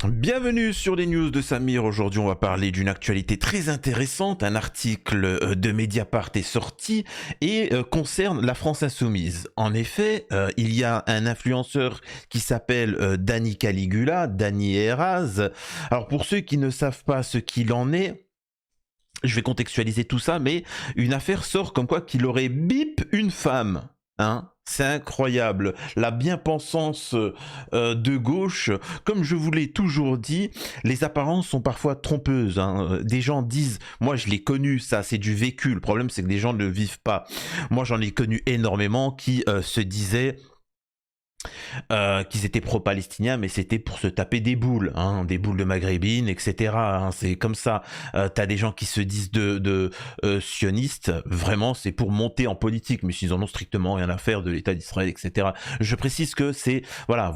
Bienvenue sur les news de Samir. Aujourd'hui, on va parler d'une actualité très intéressante. Un article de Mediapart est sorti et concerne la France Insoumise. En effet, il y a un influenceur qui s'appelle Dani Caligula, Dani Eraz. Alors, pour ceux qui ne savent pas ce qu'il en est, je vais contextualiser tout ça, mais une affaire sort comme quoi qu'il aurait bip une femme. Hein, c'est incroyable, la bien-pensance de gauche. Comme je vous l'ai toujours dit, les apparences sont parfois trompeuses. Hein. Des gens disent, moi je l'ai connu, ça c'est du vécu. Le problème c'est que les gens ne le vivent pas. Moi j'en ai connu énormément qui se disaient qu'ils étaient pro-palestiniens, mais c'était pour se taper des boules, hein, des boules de maghrébines, etc. Hein, c'est comme ça. T'as des gens qui se disent de sionistes, vraiment, c'est pour monter en politique, mais s'ils en ont strictement rien à faire de l'État d'Israël, etc. Je précise que c'est, voilà,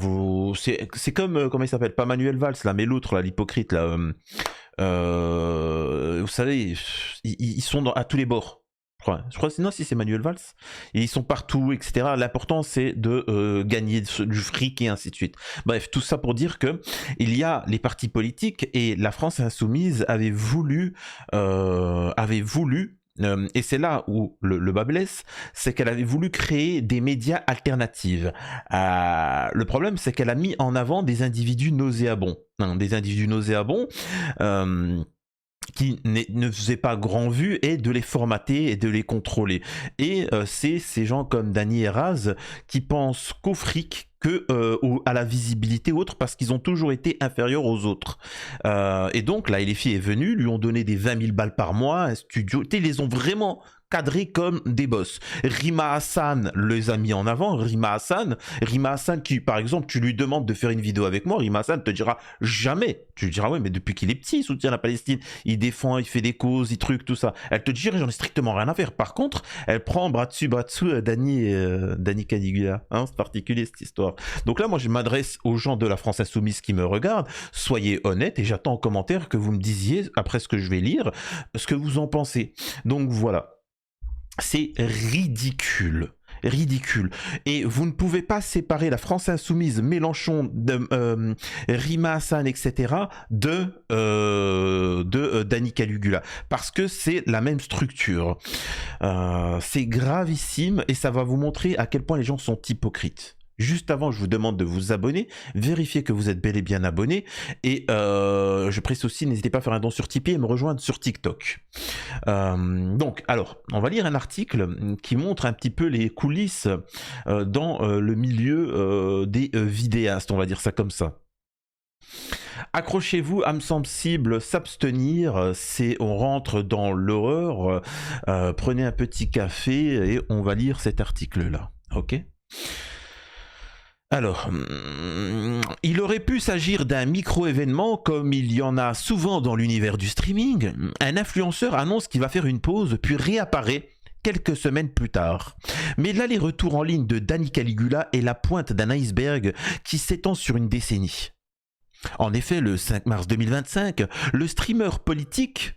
c'est comme, comment il s'appelle, pas Manuel Valls, là, mais l'autre, là, l'hypocrite, là, vous savez, ils sont à tous les bords. Je crois sinon si c'est Manuel Valls, et ils sont partout, etc. L'important c'est de gagner du fric et ainsi de suite. Bref, tout ça pour dire que il y a les partis politiques et la France Insoumise avait voulu, et c'est là où le bas blesse, c'est qu'elle avait voulu créer des médias alternatifs. Le problème, c'est qu'elle a mis en avant des individus nauséabonds. Hein, des individus nauséabonds qui ne faisaient pas grand vue et de les formater et de les contrôler. Et c'est ces gens comme Dani Eraz qui pensent qu'au fric, à la visibilité ou autre, parce qu'ils ont toujours été inférieurs aux autres. Et donc là, LFI est venu, lui ont donné des 20 000 balles par mois, un studio, ils les ont vraiment cadrés comme des boss. Rima Hassan les a mis en avant. Rima Hassan qui, par exemple, tu lui demandes de faire une vidéo avec moi, Rima Hassan te dira jamais. Tu lui diras, ouais, mais depuis qu'il est petit, il soutient la Palestine, il défend, il fait des causes, il truc, tout ça. Elle te dirait, j'en ai strictement rien à faire. Par contre, elle prend bras dessus, Dani Caligula. Hein, c'est particulier cette histoire. Donc là, moi, je m'adresse aux gens de la France Insoumise qui me regardent. Soyez honnêtes et j'attends en commentaire que vous me disiez, après ce que je vais lire, ce que vous en pensez. Donc voilà. C'est ridicule. Ridicule. Et vous ne pouvez pas séparer la France Insoumise, Mélenchon, Rima Hassan, etc. de Dani Caligula. Parce que c'est la même structure. C'est gravissime et ça va vous montrer à quel point les gens sont hypocrites. Juste avant, je vous demande de vous abonner, vérifiez que vous êtes bel et bien abonné, et je précise aussi, n'hésitez pas à faire un don sur Tipeee et me rejoindre sur TikTok. Donc, alors, on va lire un article qui montre un petit peu les coulisses dans le milieu des vidéastes, on va dire ça comme ça. Accrochez-vous, âme sensible, s'abstenir, on rentre dans l'horreur. Prenez un petit café et on va lire cet article-là, ok ? Alors, il aurait pu s'agir d'un micro-événement comme il y en a souvent dans l'univers du streaming. Un influenceur annonce qu'il va faire une pause puis réapparaît quelques semaines plus tard. Mais l'aller-retour en ligne de Dani Caligula est la pointe d'un iceberg qui s'étend sur une décennie. En effet, le 5 mars 2025, le streamer politique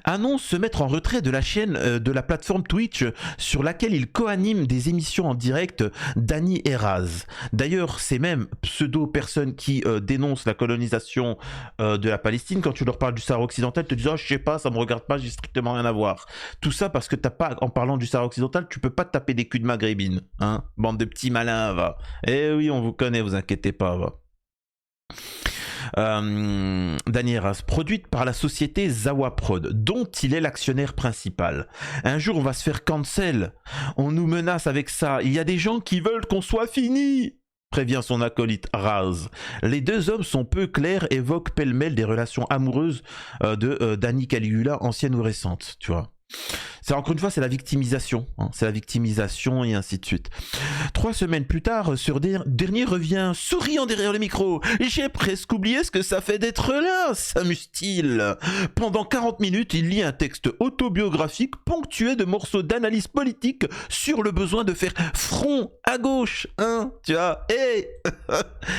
annonce se mettre en retrait de la chaîne de la plateforme Twitch sur laquelle il co-anime des émissions en direct Dani Eraz. D'ailleurs, ces mêmes pseudo-personnes qui dénoncent la colonisation de la Palestine, quand tu leur parles du Sahara occidental, te disent « Oh, je sais pas, ça me regarde pas, j'ai strictement rien à voir. » Tout ça parce que t'as pas, en parlant du Sahara occidental, tu peux pas te taper des culs de maghrébine. Hein, bande de petits malins, va. Eh oui, on vous connaît, vous inquiétez pas, va. Dani Eraz, produite par la société Zawa Prod, dont il est l'actionnaire principal. Un jour, on va se faire cancel. On nous menace avec ça. Il y a des gens qui veulent qu'on soit fini, prévient son acolyte Raz. Les deux hommes sont peu clairs, évoquent pêle-mêle des relations amoureuses de Dani Caligula, anciennes ou récentes, tu vois. C'est encore une fois, c'est la victimisation, hein, c'est la victimisation et ainsi de suite. 3 semaines plus tard, ce dernier revient souriant derrière le micro. J'ai presque oublié ce que ça fait d'être là, s'amuse-t-il. Pendant 40 minutes, il lit un texte autobiographique ponctué de morceaux d'analyse politique sur le besoin de faire front à gauche, hein, tu vois. Hé,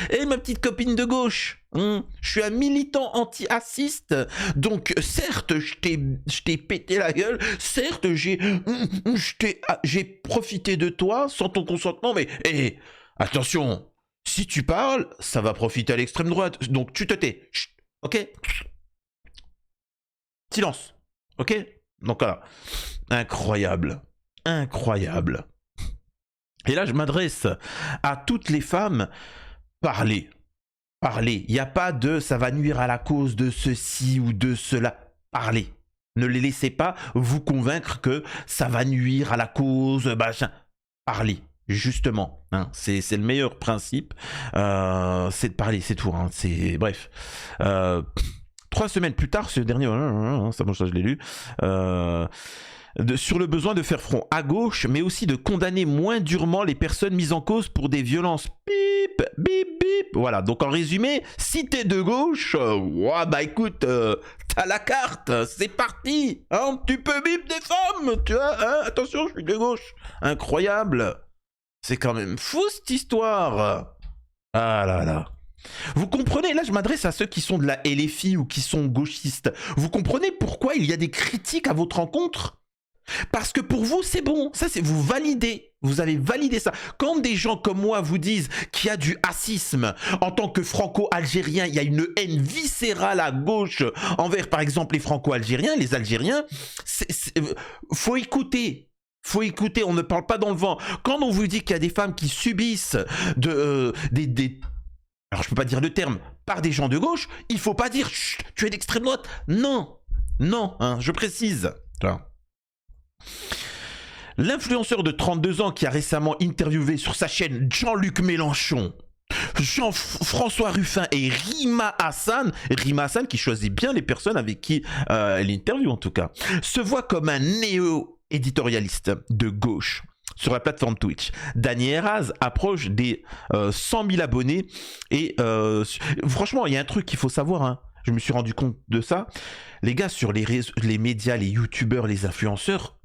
hey, ma petite copine de gauche. Je suis un militant anti-assiste, donc certes je t'ai pété la gueule, certes j'ai profité de toi sans ton consentement, mais attention, Si tu parles, ça va profiter à l'extrême droite. Donc tu te tais. Chut, ok? Silence. Ok? Donc voilà. Incroyable. Incroyable. Et là, je m'adresse à toutes les femmes. Parlez. Parlez. Il n'y a pas de ça va nuire à la cause de ceci ou de cela. Parlez. Ne les laissez pas vous convaincre que ça va nuire à la cause, machin. Parlez. Justement, hein, c'est le meilleur principe, c'est de parler, c'est tout. Hein, bref. 3 semaines plus tard, ce dernier, ça, bon, ça je l'ai lu, sur le besoin de faire front à gauche, mais aussi de condamner moins durement les personnes mises en cause pour des violences. Bip, bip, bip. Voilà, donc en résumé, si t'es de gauche, bah écoute, t'as la carte, c'est parti. Hein, tu peux bip des femmes, tu vois, hein, attention, je suis de gauche. Incroyable. C'est quand même fou cette histoire. Ah là là. Vous comprenez, là je m'adresse à ceux qui sont de la LFI ou qui sont gauchistes. Vous comprenez pourquoi il y a des critiques à votre encontre? Parce que pour vous c'est bon, ça c'est vous validez. Vous avez validé ça. Quand des gens comme moi vous disent qu'il y a du racisme en tant que franco-algérien, il y a une haine viscérale à gauche envers par exemple les franco-algériens, les Algériens, faut écouter. Faut écouter, on ne parle pas dans le vent. Quand on vous dit qu'il y a des femmes qui subissent alors je peux pas dire le terme, par des gens de gauche, il faut pas dire tu es d'extrême droite. Non, non, hein, je précise. L'influenceur de 32 ans qui a récemment interviewé sur sa chaîne Jean-Luc Mélenchon, Jean-François Ruffin et Rima Hassan qui choisit bien les personnes avec qui elle interviewe en tout cas, se voit comme un néo-éditorialiste de gauche sur la plateforme Twitch. Dany Heraz approche des 100 000 abonnés et franchement, il y a un truc qu'il faut savoir, hein. Je me suis rendu compte de ça. Les gars, sur les médias, les youtubeurs, les influenceurs,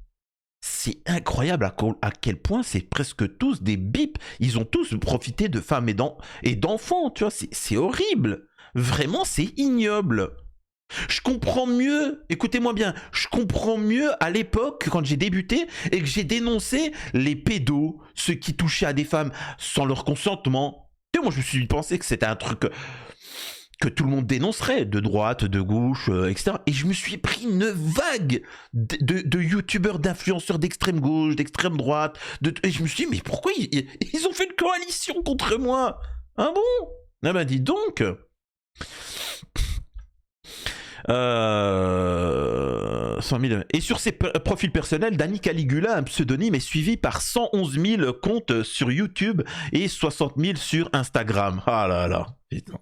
c'est incroyable à quel point c'est presque tous des bips. Ils ont tous profité de femmes et d'enfants, tu vois, c'est horrible. Vraiment, c'est ignoble. Je comprends mieux, écoutez-moi bien, je comprends mieux à l'époque quand j'ai débuté et que j'ai dénoncé les pédos, ceux qui touchaient à des femmes sans leur consentement. Et moi je me suis pensé que c'était un truc que tout le monde dénoncerait, de droite, de gauche, etc. Et je me suis pris une vague de youtubeurs, d'influenceurs d'extrême gauche, d'extrême droite. Et je me suis dit, mais pourquoi ils ont fait une coalition contre moi? Ah bon? Ah bah dis donc. 100 000. Et sur ses profils personnels, Dany Caligula, un pseudonyme, est suivi par 111 000 comptes sur YouTube et 60 000 sur Instagram. Ah là là, putain.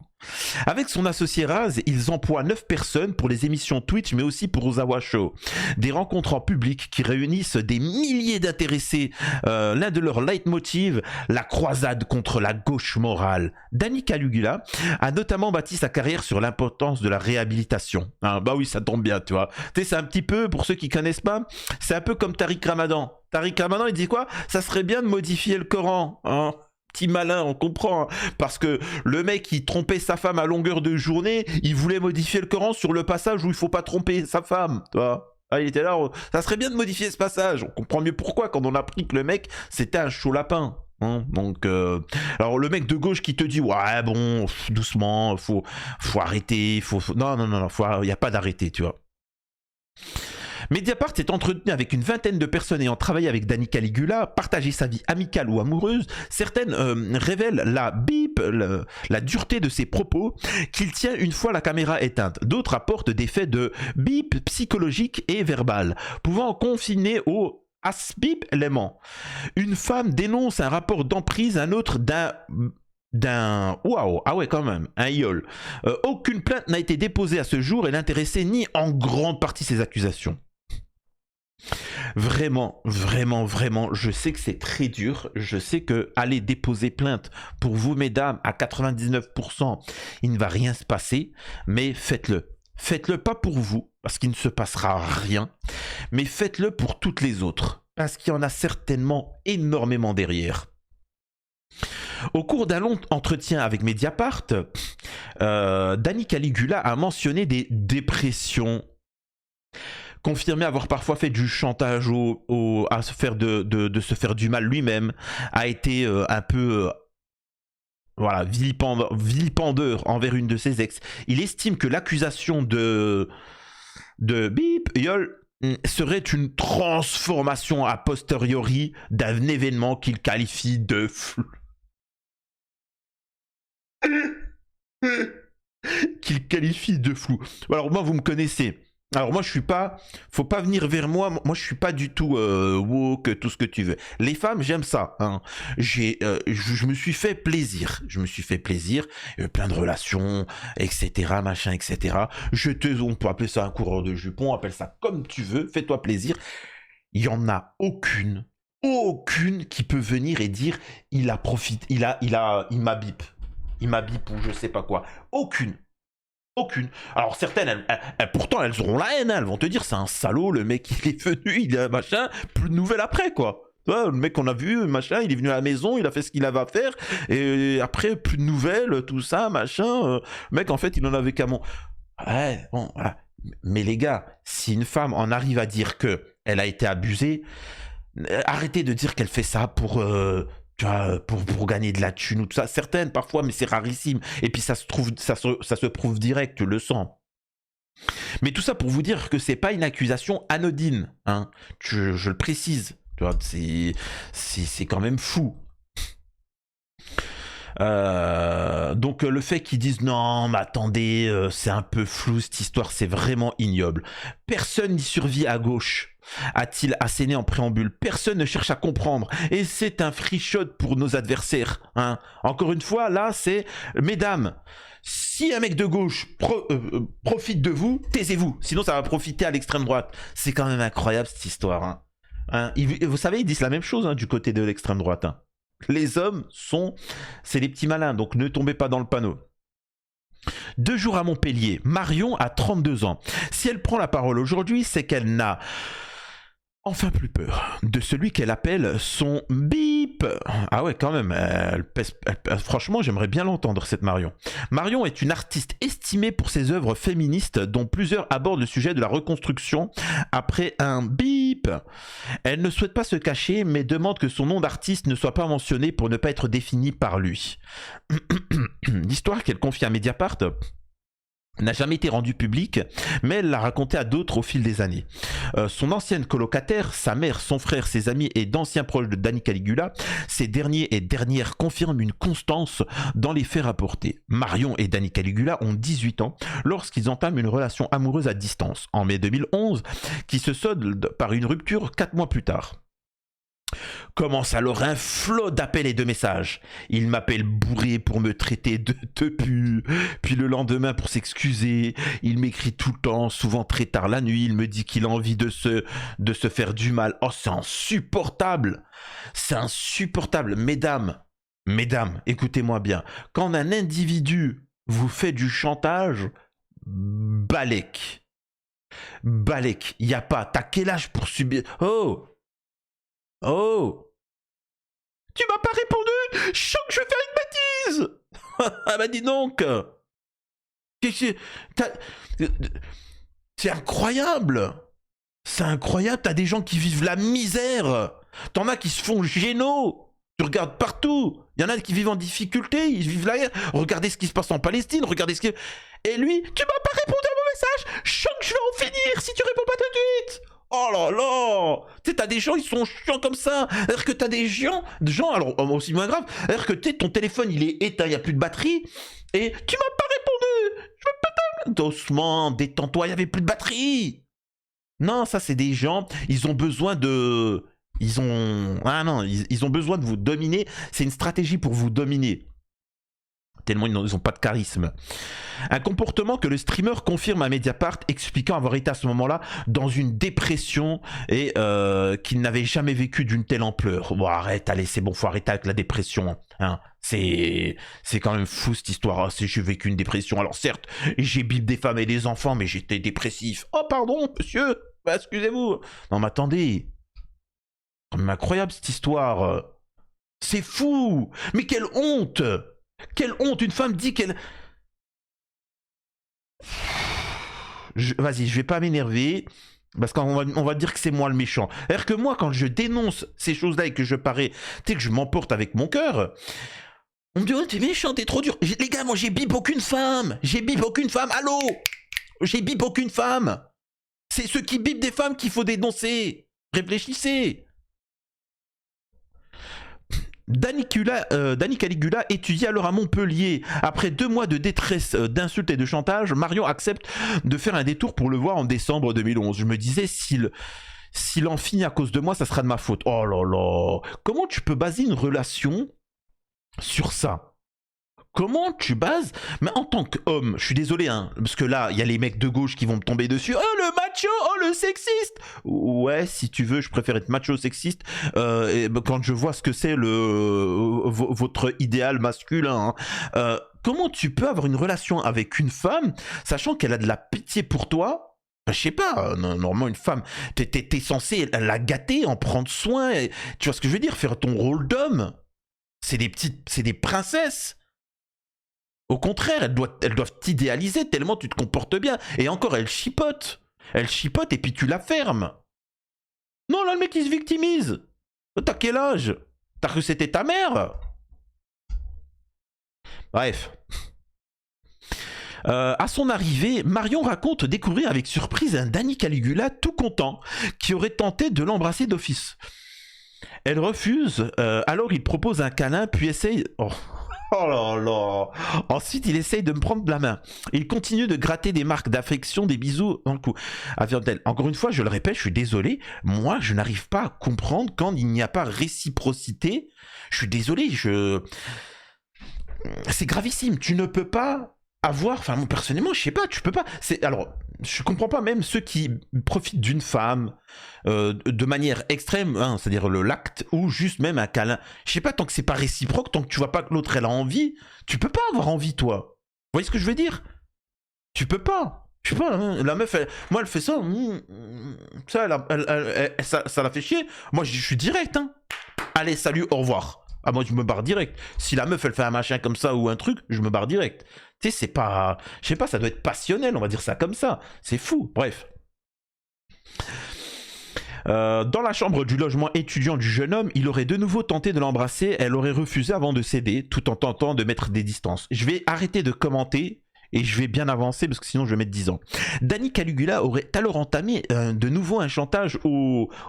Avec son associé Raz, ils emploient 9 personnes pour les émissions Twitch, mais aussi pour Ozawa Show. Des rencontres en public qui réunissent des milliers d'intéressés. L'un de leurs leitmotivs, la croisade contre la gauche morale. Dany Caligula a notamment bâti sa carrière sur l'importance de la réhabilitation. Ah, bah oui, ça tombe bien, tu vois. Tu sais, c'est un petit peu, pour ceux qui connaissent pas, c'est un peu comme Tariq Ramadan. Tariq Ramadan, il dit quoi? Ça serait bien de modifier le Coran, hein. Petit malin, on comprend, hein, parce que le mec il trompait sa femme à longueur de journée, il voulait modifier le Coran sur le passage où il faut pas tromper sa femme, tu vois. Ah, il était là, ça serait bien de modifier ce passage, on comprend mieux pourquoi quand on a appris que le mec c'était un chaud lapin. Hein, donc, alors le mec de gauche qui te dit ouais bon doucement, faut arrêter, non, il y a pas d'arrêter, tu vois. Mediapart est entretenu avec une vingtaine de personnes ayant travaillé avec Dany Caligula, partagé sa vie amicale ou amoureuse. Certaines révèlent la dureté de ses propos qu'il tient une fois la caméra éteinte. D'autres apportent des faits de bip psychologique et verbal, pouvant confiner au asbip élément. Une femme dénonce un rapport d'emprise, un autre waouh, ah ouais quand même, un iol. Aucune plainte n'a été déposée à ce jour et n'intéressait ni en grande partie ces accusations. Vraiment, vraiment, vraiment, je sais que c'est très dur. Je sais que aller déposer plainte pour vous, mesdames, à 99%, il ne va rien se passer, mais faites-le. Faites-le pas pour vous, parce qu'il ne se passera rien, mais faites-le pour toutes les autres, parce qu'il y en a certainement énormément derrière. Au cours d'un long entretien avec Mediapart, Dany Caligula a mentionné des dépressions, confirmé avoir parfois fait du chantage à se faire de se faire du mal lui-même, a été un peu voilà, vilipendeur envers une de ses ex. Il estime que l'accusation de bip, yol, serait une transformation a posteriori d'un événement qu'il qualifie de flou. Qu'il qualifie de flou. Alors moi, vous me connaissez. Alors moi, je suis pas... Faut pas venir vers moi. Moi, je suis pas du tout woke, tout ce que tu veux. Les femmes, j'aime ça. Hein. Je me suis fait plaisir. Je me suis fait plaisir. Plein de relations, etc., machin, etc. On peut appeler ça un coureur de jupons, appelle ça comme tu veux. Fais-toi plaisir. Il y en a aucune qui peut venir et dire il m'a bip. Il m'a bip ou je sais pas quoi. Aucune. Alors certaines, pourtant elles auront la haine, hein. Elles vont te dire c'est un salaud, le mec il est venu, il est machin, plus de nouvelles après quoi. Le mec qu'on a vu, machin, il est venu à la maison, il a fait ce qu'il avait à faire, et après plus de nouvelles, tout ça, machin. Le mec en fait il en avait qu'à mon... Ouais, bon, voilà. Mais les gars, si une femme en arrive à dire que elle a été abusée, arrêtez de dire qu'elle fait ça pour... tu vois, pour gagner de la thune ou tout ça. Certaines parfois, mais c'est rarissime. Et puis ça se prouve direct, tu le sens. Mais tout ça pour vous dire que c'est pas une accusation anodine. Hein. Je le précise. Tu vois, c'est quand même fou. Donc le fait qu'ils disent non mais attendez c'est un peu flou cette histoire, c'est vraiment ignoble. Personne n'y survit à gauche, a-t-il asséné en préambule. Personne ne cherche à comprendre et c'est un free shot pour nos adversaires. Hein. Encore une fois là c'est mesdames, si un mec de gauche profite de vous, taisez-vous, sinon ça va profiter à l'extrême droite. C'est quand même incroyable cette histoire. Hein. Hein. Vous savez ils disent la même chose hein, du côté de l'extrême droite. Hein. Les hommes c'est les petits malins, donc ne tombez pas dans le panneau. 2 jours à Montpellier, Marion a 32 ans. Si elle prend la parole aujourd'hui, c'est qu'elle n'a enfin plus peur de celui qu'elle appelle son bip. Ah ouais, quand même, franchement, j'aimerais bien l'entendre, cette Marion. Marion est une artiste estimée pour ses œuvres féministes, dont plusieurs abordent le sujet de la reconstruction après un bip. Elle ne souhaite pas se cacher, mais demande que son nom d'artiste ne soit pas mentionné pour ne pas être défini par lui. L'histoire qu'elle confie à Mediapart n'a jamais été rendue publique, mais elle l'a racontée à d'autres au fil des années. Son ancienne colocataire, sa mère, son frère, ses amis et d'anciens proches de Dani Caligula, ces derniers et dernières confirment une constance dans les faits rapportés. Marion et Dani Caligula ont 18 ans lorsqu'ils entament une relation amoureuse à distance, en mai 2011, qui se solde par une rupture 4 mois plus tard. Commence alors un flot d'appels et de messages. Il m'appelle bourré pour me traiter de pu, puis le lendemain pour s'excuser. Il m'écrit tout le temps, souvent très tard la nuit. Il me dit qu'il a envie de se faire du mal. Oh, c'est insupportable. C'est insupportable. Mesdames, écoutez-moi bien. Quand un individu vous fait du chantage, balèque. Il n'y a pas. T'as quel âge pour subir... Oh, tu m'as pas répondu. Je sens que je vais faire une bêtise. Ah bah dis donc. C'est incroyable. C'est incroyable. T'as des gens qui vivent la misère. T'en as qui se font géno. Tu regardes partout. Il y en a qui vivent en difficulté. Ils vivent la guerre. Regardez ce qui se passe en Palestine. Regardez ce qui... Et lui, tu m'as pas répondu à mon message. Je sens que je vais en finir si tu réponds pas tout de suite. Oh là là. Tu sais, t'as des gens, ils sont chiants comme ça. C'est-à-dire que t'as des gens, alors aussi moins grave, c'est-à-dire que ton téléphone, il est éteint, il n'y a plus de batterie, et tu m'as pas répondu. Je veux pas doucement, détends-toi, il n'y avait plus de batterie. Non, ça, c'est des gens, ils ont besoin de... Ils ont besoin de vous dominer. C'est une stratégie pour vous dominer. Tellement ils n'ont pas de charisme. Un comportement que le streamer confirme à Mediapart, expliquant avoir été à ce moment-là dans une dépression et qu'il n'avait jamais vécu d'une telle ampleur. Bon, arrête, allez, c'est bon, faut arrêter avec la dépression. Hein. C'est quand même fou cette histoire. Oh, j'ai vécu une dépression. Alors certes, j'ai bip des femmes et des enfants, mais j'étais dépressif. Oh pardon, monsieur, bah, excusez-vous. Non mais attendez. C'est incroyable cette histoire. C'est fou. Mais quelle honte. Quelle honte, une femme dit qu'elle... Vas-y, je vais pas m'énerver, parce qu'on va dire que c'est moi le méchant. C'est-à-dire que moi, quand je dénonce ces choses-là et que je parais, tu sais, que je m'emporte avec mon cœur, On me dit, oh, t'es méchant, t'es trop dur. Les gars, moi, j'ai bip aucune femme. J'ai bip aucune femme. Allô? J'ai bip aucune femme. C'est ceux qui bipent des femmes qu'il faut dénoncer. Réfléchissez. Danny Caligula étudie alors à Montpellier. Après 2 mois de détresse, d'insultes et de chantage, Marion accepte de faire un détour pour le voir en décembre 2011. Je me disais, s'il en finit à cause de moi, ça sera de ma faute. Oh là là. Comment tu peux baser une relation sur ça? Comment tu bases? Mais en tant qu'homme, je suis désolé, hein, parce que là, il y a les mecs de gauche qui vont me tomber dessus. Oh, le macho, oh, le sexiste. Ouais, si tu veux, je préfère être macho sexiste quand je vois ce que c'est votre idéal masculin. Hein. Comment tu peux avoir une relation avec une femme, sachant qu'elle a de la pitié pour toi? Je sais pas, normalement une femme, t'es censé la gâter, en prendre soin, tu vois ce que je veux dire, faire ton rôle d'homme. C'est des princesses. Au contraire, elles doivent t'idéaliser tellement tu te comportes bien. Et encore, elles chipotent. Elles chipotent et puis tu la fermes. Non, là, le mec, il se victimise. T'as quel âge? T'as cru que c'était ta mère? Bref. À son arrivée, Marion raconte découvrir avec surprise un Danny Caligula tout content qui aurait tenté de l'embrasser d'office. Elle refuse, alors il propose un câlin puis essaye... Oh là là. Ensuite, il essaye de me prendre de la main. Il continue de gratter des marques d'affection, des bisous dans le cou. Encore une fois, je le répète, je suis désolé. Moi, je n'arrive pas à comprendre quand il n'y a pas réciprocité. Je suis désolé, c'est gravissime. Tu ne peux pas avoir... Enfin, moi, personnellement, je sais pas, tu peux pas... Alors, je comprends pas même ceux qui profitent d'une femme de manière extrême, hein, c'est-à-dire l'acte ou juste même un câlin. Je sais pas, tant que c'est pas réciproque, tant que tu vois pas que l'autre elle a envie, tu peux pas avoir envie toi. Vous voyez ce que je veux dire? Tu peux pas. Je sais pas, hein, la meuf, moi elle fait ça, ça la fait chier. Moi je suis direct, hein. Allez, salut, au revoir. Ah, moi je me barre direct. Si la meuf elle fait un machin comme ça ou un truc, je me barre direct. Tu sais, c'est pas... Je sais pas, ça doit être passionnel, on va dire ça comme ça. C'est fou, bref. Dans la chambre du logement étudiant du jeune homme, il aurait de nouveau tenté de l'embrasser, elle aurait refusé avant de céder, tout en tentant de mettre des distances. Je vais arrêter de commenter et je vais bien avancer parce que sinon je vais mettre 10 ans. Danny Caligula aurait alors entamé de nouveau un chantage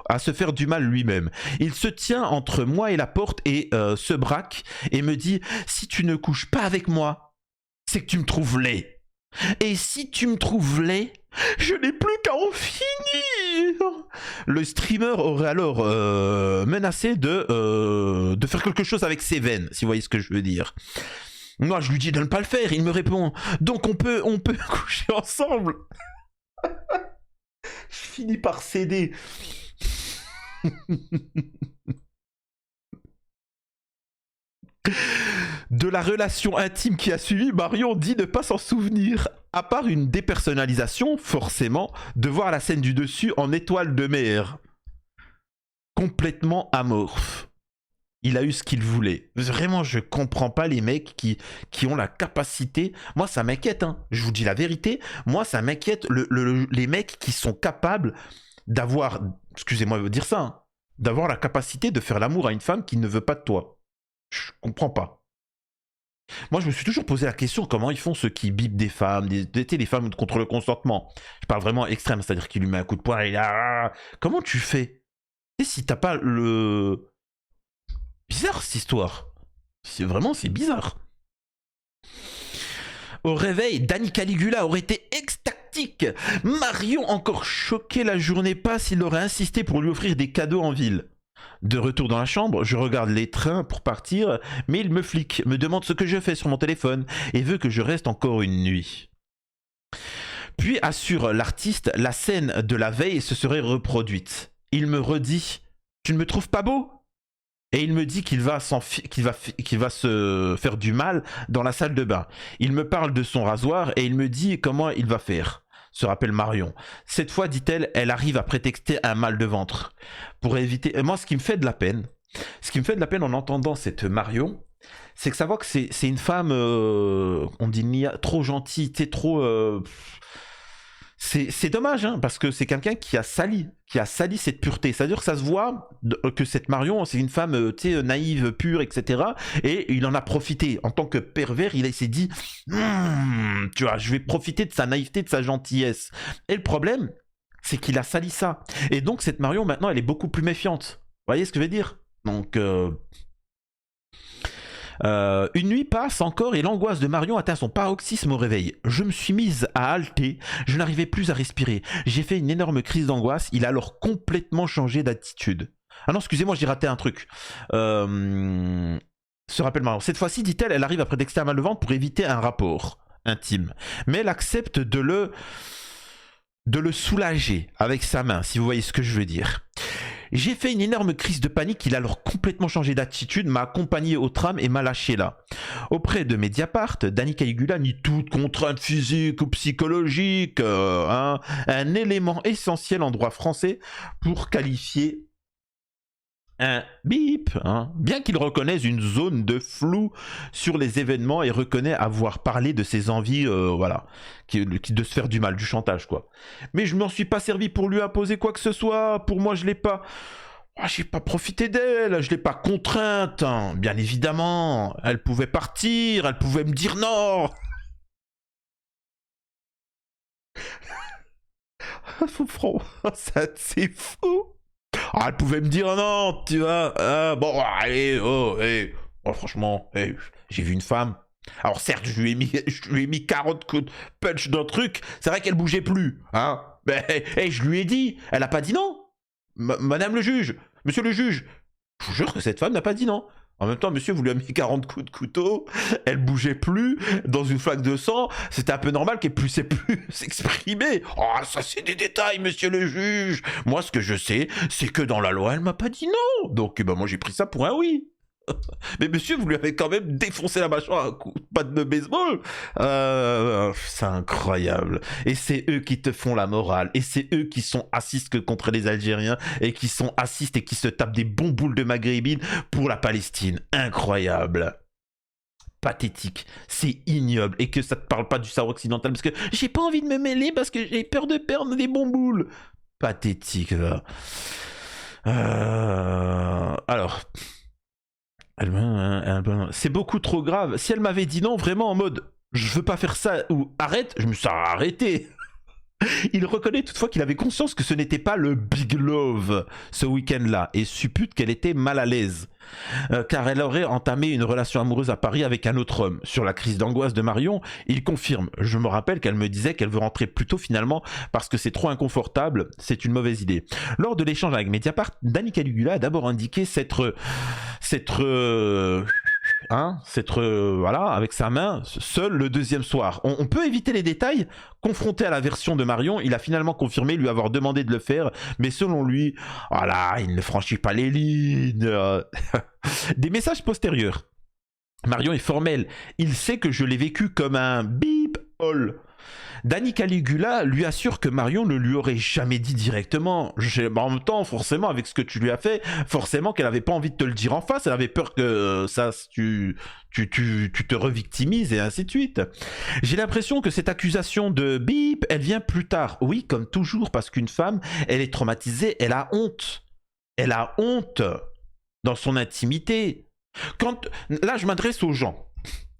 à se faire du mal lui-même. Il se tient entre moi et la porte et se braque et me dit « Si tu ne couches pas avec moi, c'est que tu me trouves laid. Et si tu me trouves laid, je n'ai plus qu'à en finir !» Le streamer aurait alors menacé de faire quelque chose avec ses veines, si vous voyez ce que je veux dire. Moi, je lui dis de ne pas le faire. Il me répond, donc on peut coucher ensemble. Je finis par céder. De la relation intime qui a suivi, Marion dit ne pas s'en souvenir, à part une dépersonnalisation, forcément, de voir la scène du dessus en étoile de mer. Complètement amorphe. Il a eu ce qu'il voulait. Vraiment, je comprends pas les mecs qui ont la capacité... Moi, ça m'inquiète, hein. Je vous dis la vérité. Moi, ça m'inquiète les mecs qui sont capables d'avoir... Excusez-moi de dire ça, hein, d'avoir la capacité de faire l'amour à une femme qui ne veut pas de toi. Je comprends pas. Moi, je me suis toujours posé la question comment ils font ceux qui bipent des femmes, les femmes contre le consentement. Je parle vraiment extrême, c'est-à-dire qu'il lui met un coup de poing et là, comment tu fais? Et si t'as pas le... Bizarre cette histoire. C'est bizarre. Au réveil, Danny Caligula aurait été extatique. Marion, encore choquée, la journée passe, il aurait insisté pour lui offrir des cadeaux en ville. De retour dans la chambre, je regarde les trains pour partir, mais il me flique, me demande ce que je fais sur mon téléphone et veut que je reste encore une nuit. Puis assure l'artiste, la scène de la veille se serait reproduite. Il me redit « Tu ne me trouves pas beau ?» Et il me dit qu'il va se faire du mal dans la salle de bain. Il me parle de son rasoir et il me dit comment il va faire. Se rappelle Marion. Cette fois, dit-elle, elle arrive à prétexter un mal de ventre. Pour éviter... Moi, ce qui me fait de la peine en entendant cette Marion, c'est que savoir que c'est une femme, on dit trop gentille, trop... C'est dommage, hein, parce que c'est quelqu'un qui a sali cette pureté. C'est-à-dire que ça se voit que cette Marion, c'est une femme, tu sais, naïve, pure, etc. Et il en a profité. En tant que pervers, il s'est dit, tu vois, je vais profiter de sa naïveté, de sa gentillesse. Et le problème, c'est qu'il a sali ça. Et donc, cette Marion, maintenant, elle est beaucoup plus méfiante. Vous voyez ce que je veux dire? Donc, une nuit passe encore et l'angoisse de Marion atteint son paroxysme au réveil. Je me suis mise à halter, je n'arrivais plus à respirer. J'ai fait une énorme crise d'angoisse, il a alors complètement changé d'attitude. Ah non, excusez-moi, j'ai raté un truc. Se rappelle Marion. Cette fois-ci, dit-elle, elle arrive après d'extrêmes mal de ventre pour éviter un rapport intime. Mais elle accepte de le soulager avec sa main, si vous voyez ce que je veux dire. J'ai fait une énorme crise de panique, il a alors complètement changé d'attitude, m'a accompagné au tram et m'a lâché là. Auprès de Mediapart, Dani Caligula nie toute contrainte physique ou psychologique, un élément essentiel en droit français pour qualifier un bip, hein. Bien qu'il reconnaisse une zone de flou sur les événements et reconnaît avoir parlé de ses envies, voilà, de se faire du mal, du chantage, quoi. Mais je m'en suis pas servi pour lui imposer quoi que ce soit. Pour moi, je l'ai pas. Oh, j'ai pas profité d'elle, je l'ai pas contrainte, hein. Bien évidemment. Elle pouvait partir, elle pouvait me dire non. C'est fou. Ah, elle pouvait me dire non, tu vois. Bon, allez, oh, hey. Oh, franchement, hey, j'ai vu une femme. Alors certes, je lui ai mis 40 coups de punch dans le truc. C'est vrai qu'elle bougeait plus, hein. Mais hey, je lui ai dit. Elle a pas dit non. Madame le juge, monsieur le juge. Je vous jure que cette femme n'a pas dit non. En même temps, monsieur, vous lui avez mis 40 coups de couteau, elle bougeait plus, dans une flaque de sang, c'était un peu normal qu'elle puisse plus s'exprimer. Oh, ça c'est des détails, monsieur le juge. Moi, ce que je sais, c'est que dans la loi, elle m'a pas dit non. Donc, ben, moi, j'ai pris ça pour un oui. Mais monsieur, vous lui avez quand même défoncé la mâchoire à un coup de patte de baseball. C'est incroyable. Et c'est eux qui te font la morale. Et c'est eux qui sont assistes contre les Algériens et qui sont assistes et qui se tapent des bons boules de maghrébine pour la Palestine. Incroyable. Pathétique, c'est ignoble et que ça te parle pas du savoir occidental parce que j'ai pas envie de me mêler parce que j'ai peur de perdre des bons boules. Pathétique, là. Alors... C'est beaucoup trop grave. Si elle m'avait dit non, vraiment en mode je veux pas faire ça ou arrête, je me serais arrêté. Il reconnaît toutefois qu'il avait conscience que ce n'était pas le big love ce week-end-là et suppute qu'elle était mal à l'aise. Car elle aurait entamé une relation amoureuse à Paris avec un autre homme. Sur la crise d'angoisse de Marion, il confirme. Je me rappelle qu'elle me disait qu'elle veut rentrer plus tôt finalement parce que c'est trop inconfortable, c'est une mauvaise idée. Lors de l'échange avec Mediapart, Dani Caligula a d'abord indiqué s'être voilà, avec sa main, seul le deuxième soir. On peut éviter les détails. Confronté à la version de Marion, il a finalement confirmé lui avoir demandé de le faire, mais selon lui, voilà, il ne franchit pas les lignes. Des messages postérieurs. Marion est formelle. Il sait que je l'ai vécu comme un beep all. Dani Caligula lui assure que Marion ne lui aurait jamais dit directement. En même temps, forcément, avec ce que tu lui as fait, forcément qu'elle n'avait pas envie de te le dire en face. Elle avait peur que ça, tu te revictimises et ainsi de suite. J'ai l'impression que cette accusation de bip, elle vient plus tard. Oui, comme toujours, parce qu'une femme, elle est traumatisée, elle a honte. Elle a honte dans son intimité. Là, je m'adresse aux gens,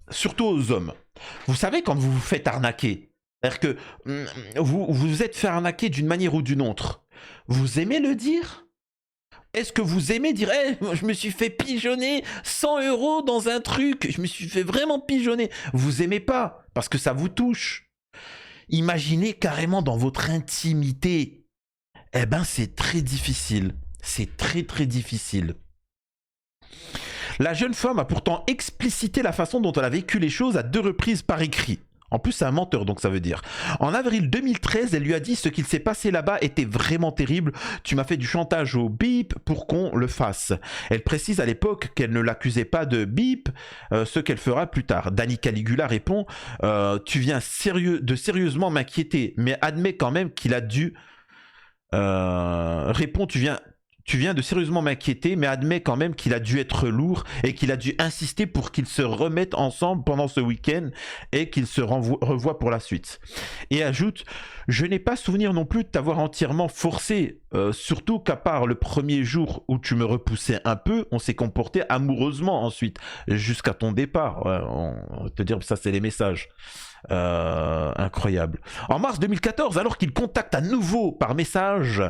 surtout aux hommes. Vous savez, quand vous vous faites arnaquer, c'est-à-dire que vous vous êtes fait arnaquer d'une manière ou d'une autre. Vous aimez le dire? Est-ce que vous aimez dire hey, je me suis fait pigeonner 100 € dans un truc, je me suis fait vraiment pigeonner? Vous aimez pas, parce que ça vous touche. Imaginez carrément dans votre intimité. Eh ben, c'est très difficile. C'est très très difficile. La jeune femme a pourtant explicité la façon dont elle a vécu les choses à 2 reprises par écrit. En plus, c'est un menteur, donc ça veut dire. En avril 2013, elle lui a dit ce qu'il s'est passé là-bas était vraiment terrible. Tu m'as fait du chantage au bip pour qu'on le fasse. Elle précise à l'époque qu'elle ne l'accusait pas de bip, ce qu'elle fera plus tard. Dani Caligula répond tu viens sérieusement m'inquiéter, mais admets quand même qu'il a dû. Répond tu Tu viens de sérieusement m'inquiéter, mais admets quand même qu'il a dû être lourd et qu'il a dû insister pour qu'ils se remettent ensemble pendant ce week-end et qu'ils se revoient pour la suite. Et ajoute, je n'ai pas souvenir non plus de t'avoir entièrement forcé, surtout qu'à part le premier jour où tu me repoussais un peu, on s'est comporté amoureusement ensuite, jusqu'à ton départ. Ouais, on va te dire, ça c'est les messages. Incroyable. En mars 2014, alors qu'il contacte à nouveau par message,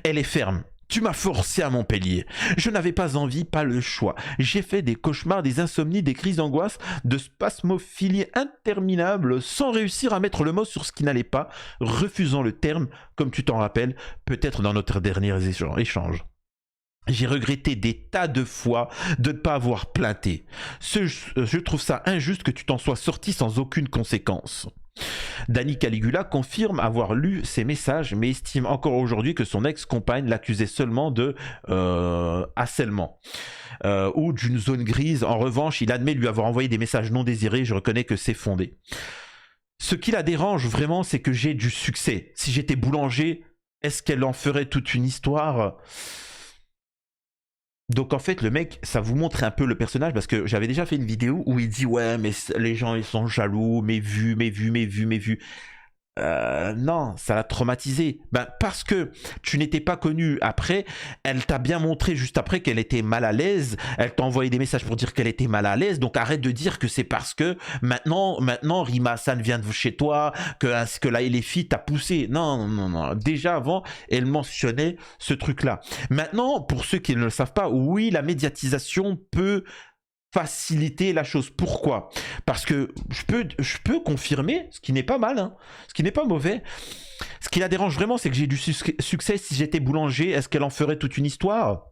elle est ferme. Tu m'as forcé à Montpellier. Je n'avais pas envie, pas le choix. J'ai fait des cauchemars, des insomnies, des crises d'angoisse, de spasmophilie interminables, sans réussir à mettre le mot sur ce qui n'allait pas, refusant le terme, comme tu t'en rappelles, peut-être dans notre dernier échange. J'ai regretté des tas de fois de ne pas avoir plainté. Je trouve ça injuste que tu t'en sois sorti sans aucune conséquence. Danny Caligula confirme avoir lu ces messages, mais estime encore aujourd'hui que son ex-compagne l'accusait seulement de harcèlement ou d'une zone grise. En revanche, il admet lui avoir envoyé des messages non désirés. Je reconnais que c'est fondé. Ce qui la dérange vraiment, c'est que j'ai du succès. Si j'étais boulanger, est-ce qu'elle en ferait toute une histoire ? Donc en fait le mec, ça vous montre un peu le personnage, parce que j'avais déjà fait une vidéo où il dit ouais mais les gens ils sont jaloux, mes vues. Non, ça l'a traumatisé. Ben, parce que tu n'étais pas connu après, elle t'a bien montré juste après qu'elle était mal à l'aise, elle t'a envoyé des messages pour dire qu'elle était mal à l'aise, donc arrête de dire que c'est parce que maintenant Rima Hassan vient de chez toi, que là les filles t'a poussé. Non. Déjà avant, elle mentionnait ce truc-là. Maintenant, pour ceux qui ne le savent pas, oui, la médiatisation peut faciliter la chose. Pourquoi ? Parce que je peux confirmer, ce qui n'est pas mal, hein, ce qui n'est pas mauvais. Ce qui la dérange vraiment, c'est que j'ai du succès. Si j'étais boulanger, est-ce qu'elle en ferait toute une histoire ?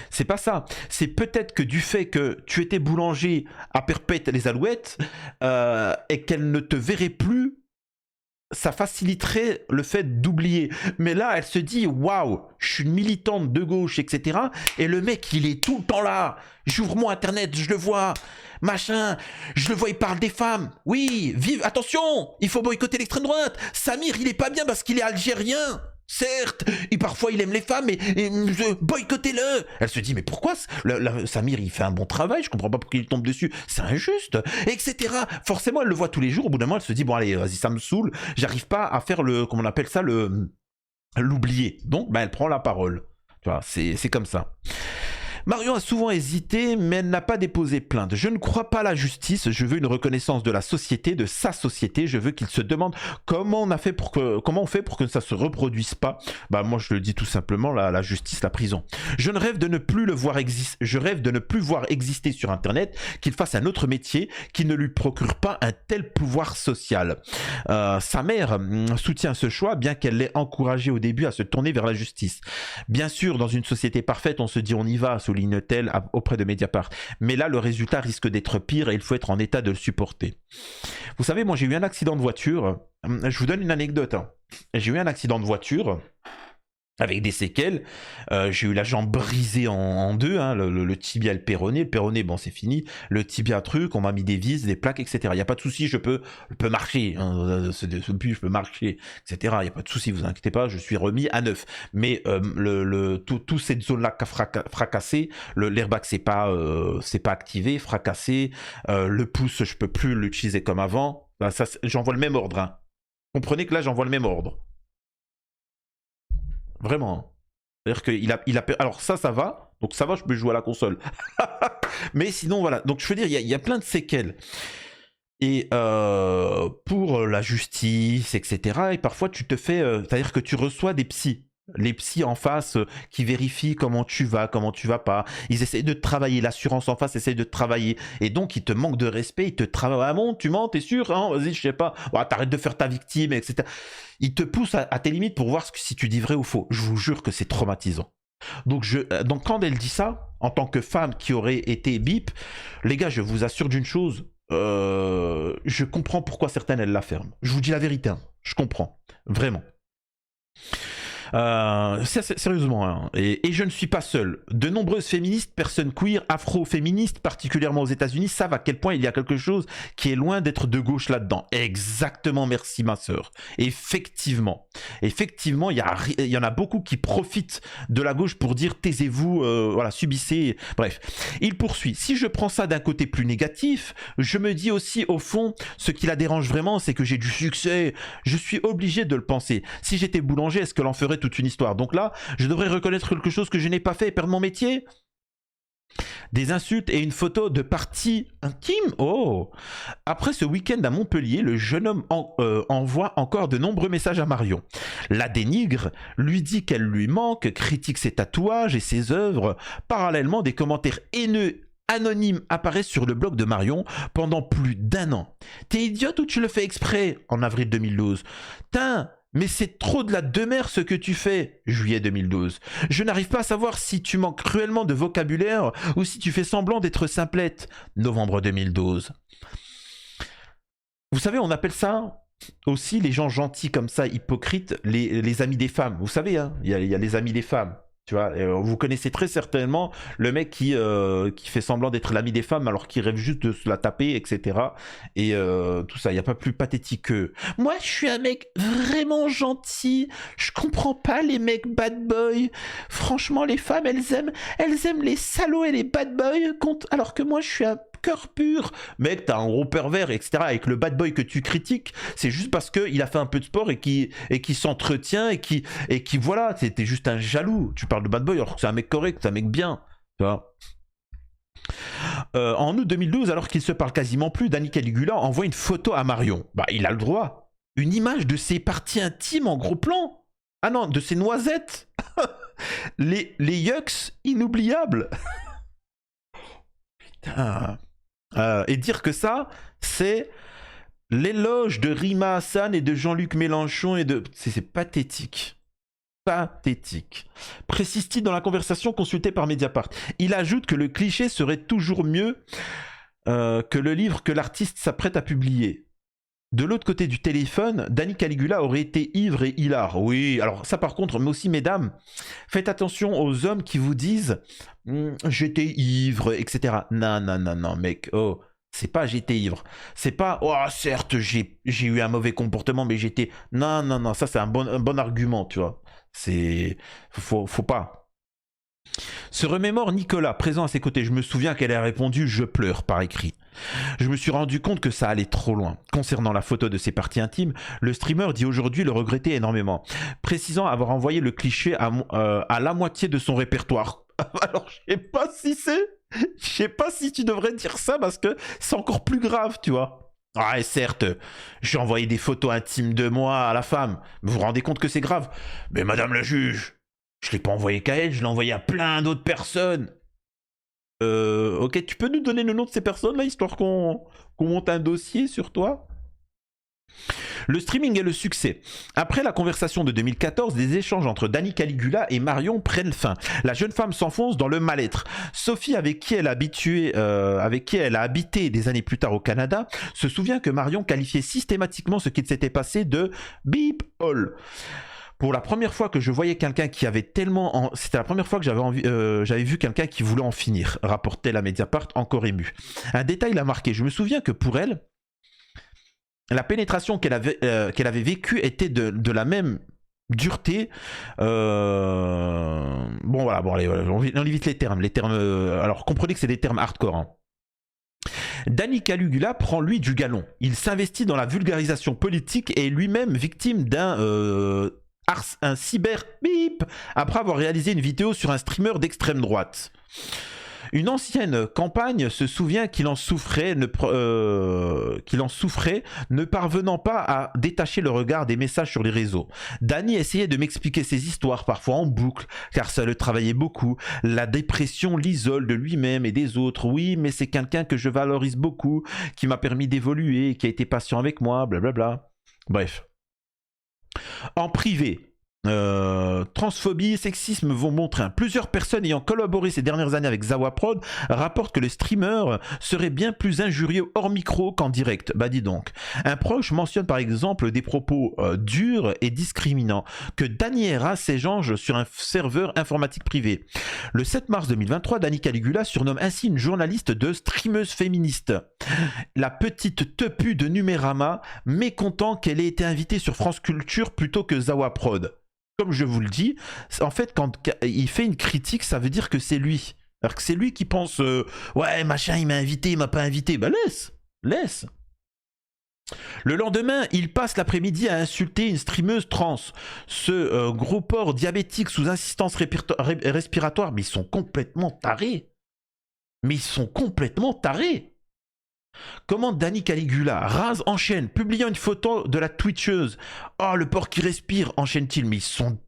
C'est pas ça. C'est peut-être que du fait que tu étais boulanger à Perpète les Alouettes et qu'elle ne te verrait plus, ça faciliterait le fait d'oublier. Mais là, elle se dit, waouh, je suis une militante de gauche, etc. Et le mec, il est tout le temps là. J'ouvre mon internet, je le vois, machin. Je le vois, il parle des femmes. Oui, vive, attention, il faut boycotter l'extrême droite. Samir, il est pas bien parce qu'il est algérien. Certes, et parfois il aime les femmes, mais boycottez-le. Elle se dit, mais pourquoi Samir, il fait un bon travail, je comprends pas pourquoi il tombe dessus, c'est injuste, etc. Forcément, elle le voit tous les jours, au bout d'un moment, elle se dit, bon allez, vas-y, ça me saoule, j'arrive pas à faire comment on appelle ça, l'oublier. Donc, elle prend la parole. Tu vois, c'est comme ça. Marion a souvent hésité, mais elle n'a pas déposé plainte. Je ne crois pas à la justice, je veux une reconnaissance de la société, de sa société, je veux qu'il se demande comment on fait pour que ça se reproduise pas. Moi je le dis tout simplement, la justice, la prison. Je rêve de ne plus le voir exister, je rêve de ne plus voir exister sur internet, qu'il fasse un autre métier qui ne lui procure pas un tel pouvoir social. Sa mère soutient ce choix, bien qu'elle l'ait encouragé au début à se tourner vers la justice. Bien sûr, dans une société parfaite, on se dit on y va, souligne-t-elle auprès de Mediapart. Mais là, le résultat risque d'être pire et il faut être en état de le supporter. Vous savez, moi j'ai eu un accident de voiture. Je vous donne une anecdote. J'ai eu un accident de voiture avec des séquelles. J'ai eu la jambe brisée en deux, hein, le tibia et le péroné. Le péroné, bon, c'est fini. Le tibia, truc, on m'a mis des vis, des plaques, etc. Il n'y a pas de souci, je peux marcher. Hein, depuis, je peux marcher, etc. Il n'y a pas de souci, vous inquiétez pas, je suis remis à neuf. Mais toute cette zone-là fracassée, l'airbag, c'est pas activé, fracassé. Le pouce, je peux plus l'utiliser comme avant. J'envoie le même ordre. Hein. Comprenez que là, j'envoie le même ordre. Vraiment. C'est-à-dire qu'il a... Alors ça va. Donc ça va, je peux jouer à la console. Mais sinon, voilà. Donc je veux dire, il y a plein de séquelles. Et pour la justice, etc. Et parfois, tu te fais... c'est-à-dire que tu reçois des psys. Les psys en face qui vérifient comment tu vas pas. Ils essayent de te travailler. L'assurance en face essaye de te travailler. Et donc, ils te manquent de respect. Ils te travaillent. Ah bon, tu mens, t'es sûr hein. Vas-y, je sais pas. Ouais, t'arrêtes de faire ta victime, etc. Ils te poussent à tes limites pour voir si tu dis vrai ou faux. Je vous jure que c'est traumatisant. Donc quand elle dit ça, en tant que femme qui aurait été bip, les gars, je vous assure d'une chose. Je comprends pourquoi certaines, elles la ferment. Je vous dis la vérité. Hein. Je comprends. Vraiment. Sérieusement, hein, et je ne suis pas seul. De nombreuses féministes, personnes queer, afro-féministes, particulièrement aux États-Unis, savent à quel point il y a quelque chose qui est loin d'être de gauche là-dedans. Exactement, merci ma sœur. Effectivement, il y en a beaucoup qui profitent de la gauche pour dire taisez-vous, voilà, subissez. Bref, il poursuit. Si je prends ça d'un côté plus négatif, je me dis aussi au fond, ce qui la dérange vraiment, c'est que j'ai du succès. Je suis obligé de le penser. Si j'étais boulanger, est-ce que l'on ferait toute une histoire? Donc là, je devrais reconnaître quelque chose que je n'ai pas fait et perdre mon métier? Des insultes et une photo de partie intime. Oh. Après ce week-end à Montpellier, le jeune homme envoie encore de nombreux messages à Marion. La dénigre, lui dit qu'elle lui manque, critique ses tatouages et ses œuvres. Parallèlement, des commentaires haineux anonymes apparaissent sur le blog de Marion pendant plus d'un an. T'es idiote ou tu le fais exprès? En avril 2012. Tain, mais c'est trop de la demeure ce que tu fais. Juillet 2012. Je n'arrive pas à savoir si tu manques cruellement de vocabulaire ou si tu fais semblant d'être simplette. Novembre 2012. Vous savez, on appelle ça aussi les gens gentils comme ça, hypocrites, les amis des femmes. Vous savez, hein, il y a les amis des femmes. Tu vois, vous connaissez très certainement le mec qui fait semblant d'être l'ami des femmes alors qu'il rêve juste de se la taper, etc. Et tout ça, il n'y a pas plus pathétique que... Moi, je suis un mec vraiment gentil, je comprends pas les mecs bad boys. Franchement, les femmes, elles aiment les salauds et les bad boys, alors que moi, je suis un cœur pur. Mec, t'as un gros pervers, etc. Avec le bad boy que tu critiques, c'est juste parce qu'il a fait un peu de sport et qui s'entretient et qui voilà, t'es juste un jaloux. Tu parles de bad boy alors que c'est un mec correct, c'est un mec bien. Tu vois. En août 2012, alors qu'il se parle quasiment plus, Danny Caligula envoie une photo à Marion. Bah, il a le droit. Une image de ses parties intimes en gros plan. Ah non, de ses noisettes. les yucks inoubliables. Putain. Et dire que ça, c'est l'éloge de Rima Hassan et de Jean-Luc Mélenchon et de... C'est pathétique. Pathétique. Précise-t-il dans la conversation consultée par Mediapart. Il ajoute que le cliché serait toujours mieux que le livre que l'artiste s'apprête à publier. De l'autre côté du téléphone, Danny Caligula aurait été ivre et hilar. Oui, alors ça par contre, mais aussi mesdames, faites attention aux hommes qui vous disent j'étais ivre, etc. Non, non, non, non, mec, oh, c'est pas j'étais ivre. C'est pas, oh, certes, j'ai eu un mauvais comportement, mais j'étais... Non, non, non, ça c'est un bon argument, tu vois. C'est... Faut pas. Se remémore Nicolas, présent à ses côtés. Je me souviens qu'elle a répondu « Je pleure » par écrit. Je me suis rendu compte que ça allait trop loin. Concernant la photo de ses parties intimes, le streamer dit aujourd'hui le regretter énormément, précisant avoir envoyé le cliché à la moitié de son répertoire. Alors, je sais pas si tu devrais dire ça parce que c'est encore plus grave, tu vois. Ah, et certes, j'ai envoyé des photos intimes de moi à la femme. Vous vous rendez compte que c'est grave? Mais madame la juge, je l'ai pas envoyé qu'à elle, je l'ai envoyé à plein d'autres personnes. Ok, tu peux nous donner le nom de ces personnes là, histoire qu'on monte un dossier sur toi? Le streaming est le succès. Après la conversation de 2014, des échanges entre Danny Caligula et Marion prennent fin. La jeune femme s'enfonce dans le mal-être. Sophie, avec qui elle a habité des années plus tard au Canada, se souvient que Marion qualifiait systématiquement ce qu'il s'était passé de beep all. Pour la première fois que je voyais quelqu'un qui avait tellement... C'était la première fois que j'avais vu quelqu'un qui voulait en finir, rapportait la Mediapart, encore ému. Un détail l'a marqué. Je me souviens que pour elle, la pénétration qu'elle avait vécue était de la même dureté. Bon, voilà, bon, allez, on évite les termes. Alors, comprenez que c'est des termes hardcore, hein. Danny Caligula prend lui du galon. Il s'investit dans la vulgarisation politique et est lui-même victime d'un cyber bip après avoir réalisé une vidéo sur un streamer d'extrême droite. Une ancienne campagne se souvient qu'il en souffrait, ne parvenant pas à détacher le regard des messages sur les réseaux. Danny essayait de m'expliquer ses histoires, parfois en boucle, car ça le travaillait beaucoup. La dépression l'isole de lui-même et des autres. Oui, mais c'est quelqu'un que je valorise beaucoup, qui m'a permis d'évoluer, qui a été patient avec moi, blablabla. Bref. En privé, transphobie, sexisme vont montrer. Plusieurs personnes ayant collaboré ces dernières années avec Zawaprod rapportent que le streamer serait bien plus injurieux hors micro qu'en direct. Bah dis donc. Un proche mentionne par exemple des propos durs et discriminants que Danny Heras s'échange sur un serveur informatique privé. Le 7 mars 2023, Dani Caligula surnomme ainsi une journaliste de streameuse féministe. La petite tepu de Numérama, mécontent qu'elle ait été invitée sur France Culture plutôt que Zawaprod. Comme je vous le dis, en fait, quand il fait une critique, ça veut dire que c'est lui. Alors que c'est lui qui pense ouais, machin, il m'a invité, il m'a pas invité. Bah laisse. Le lendemain, il passe l'après-midi à insulter une streameuse trans. Ce gros porc diabétique sous assistance respiratoire, mais ils sont complètement tarés. Comment Dani Caligula rase enchaîne, publiant une photo de la Twitcheuse. Oh, le porc qui respire, enchaîne-t-il, mais ils sont...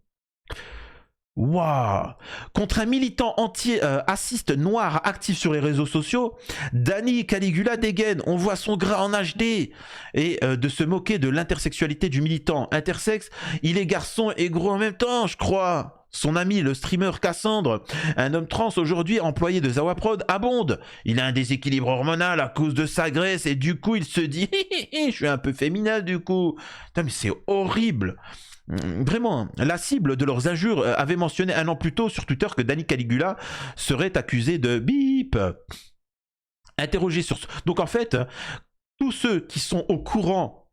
Waouh. Contre un militant anti-assiste noir actif sur les réseaux sociaux, Dani Caligula dégaine, on voit son gras en HD. Et de se moquer de l'intersexualité du militant intersexe, il est garçon et gros en même temps, je crois. Son ami, le streamer Cassandre, un homme trans aujourd'hui employé de Zawaprod, abonde. Il a un déséquilibre hormonal à cause de sa graisse et du coup il se dit « je suis un peu féminin du coup ». Putain mais c'est horrible. Vraiment, la cible de leurs injures avait mentionné un an plus tôt sur Twitter que Dani Caligula serait accusé de bip. Interrogé sur... Donc en fait, tous ceux qui sont au courant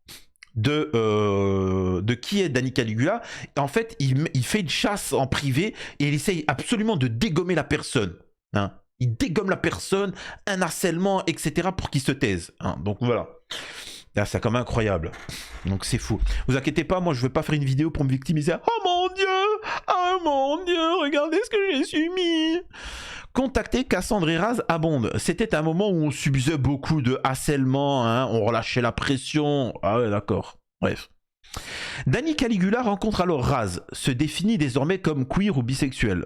de qui est Dani Caligula, en fait il fait une chasse en privé et il essaye absolument de dégommer la personne, hein. Il dégomme la personne, un harcèlement, etc. pour qu'il se taise, hein. Donc voilà, là c'est quand même incroyable, donc c'est fou. Vous inquiétez pas, moi je vais pas faire une vidéo pour me victimiser. Oh mon dieu, regardez ce que j'ai subi. Contacter Cassandre Heras abonde. C'était un moment où on subissait beaucoup de harcèlement, hein, on relâchait la pression. Ah ouais, d'accord. Bref. Dani Caligula rencontre alors Raz, se définit désormais comme queer ou bisexuel,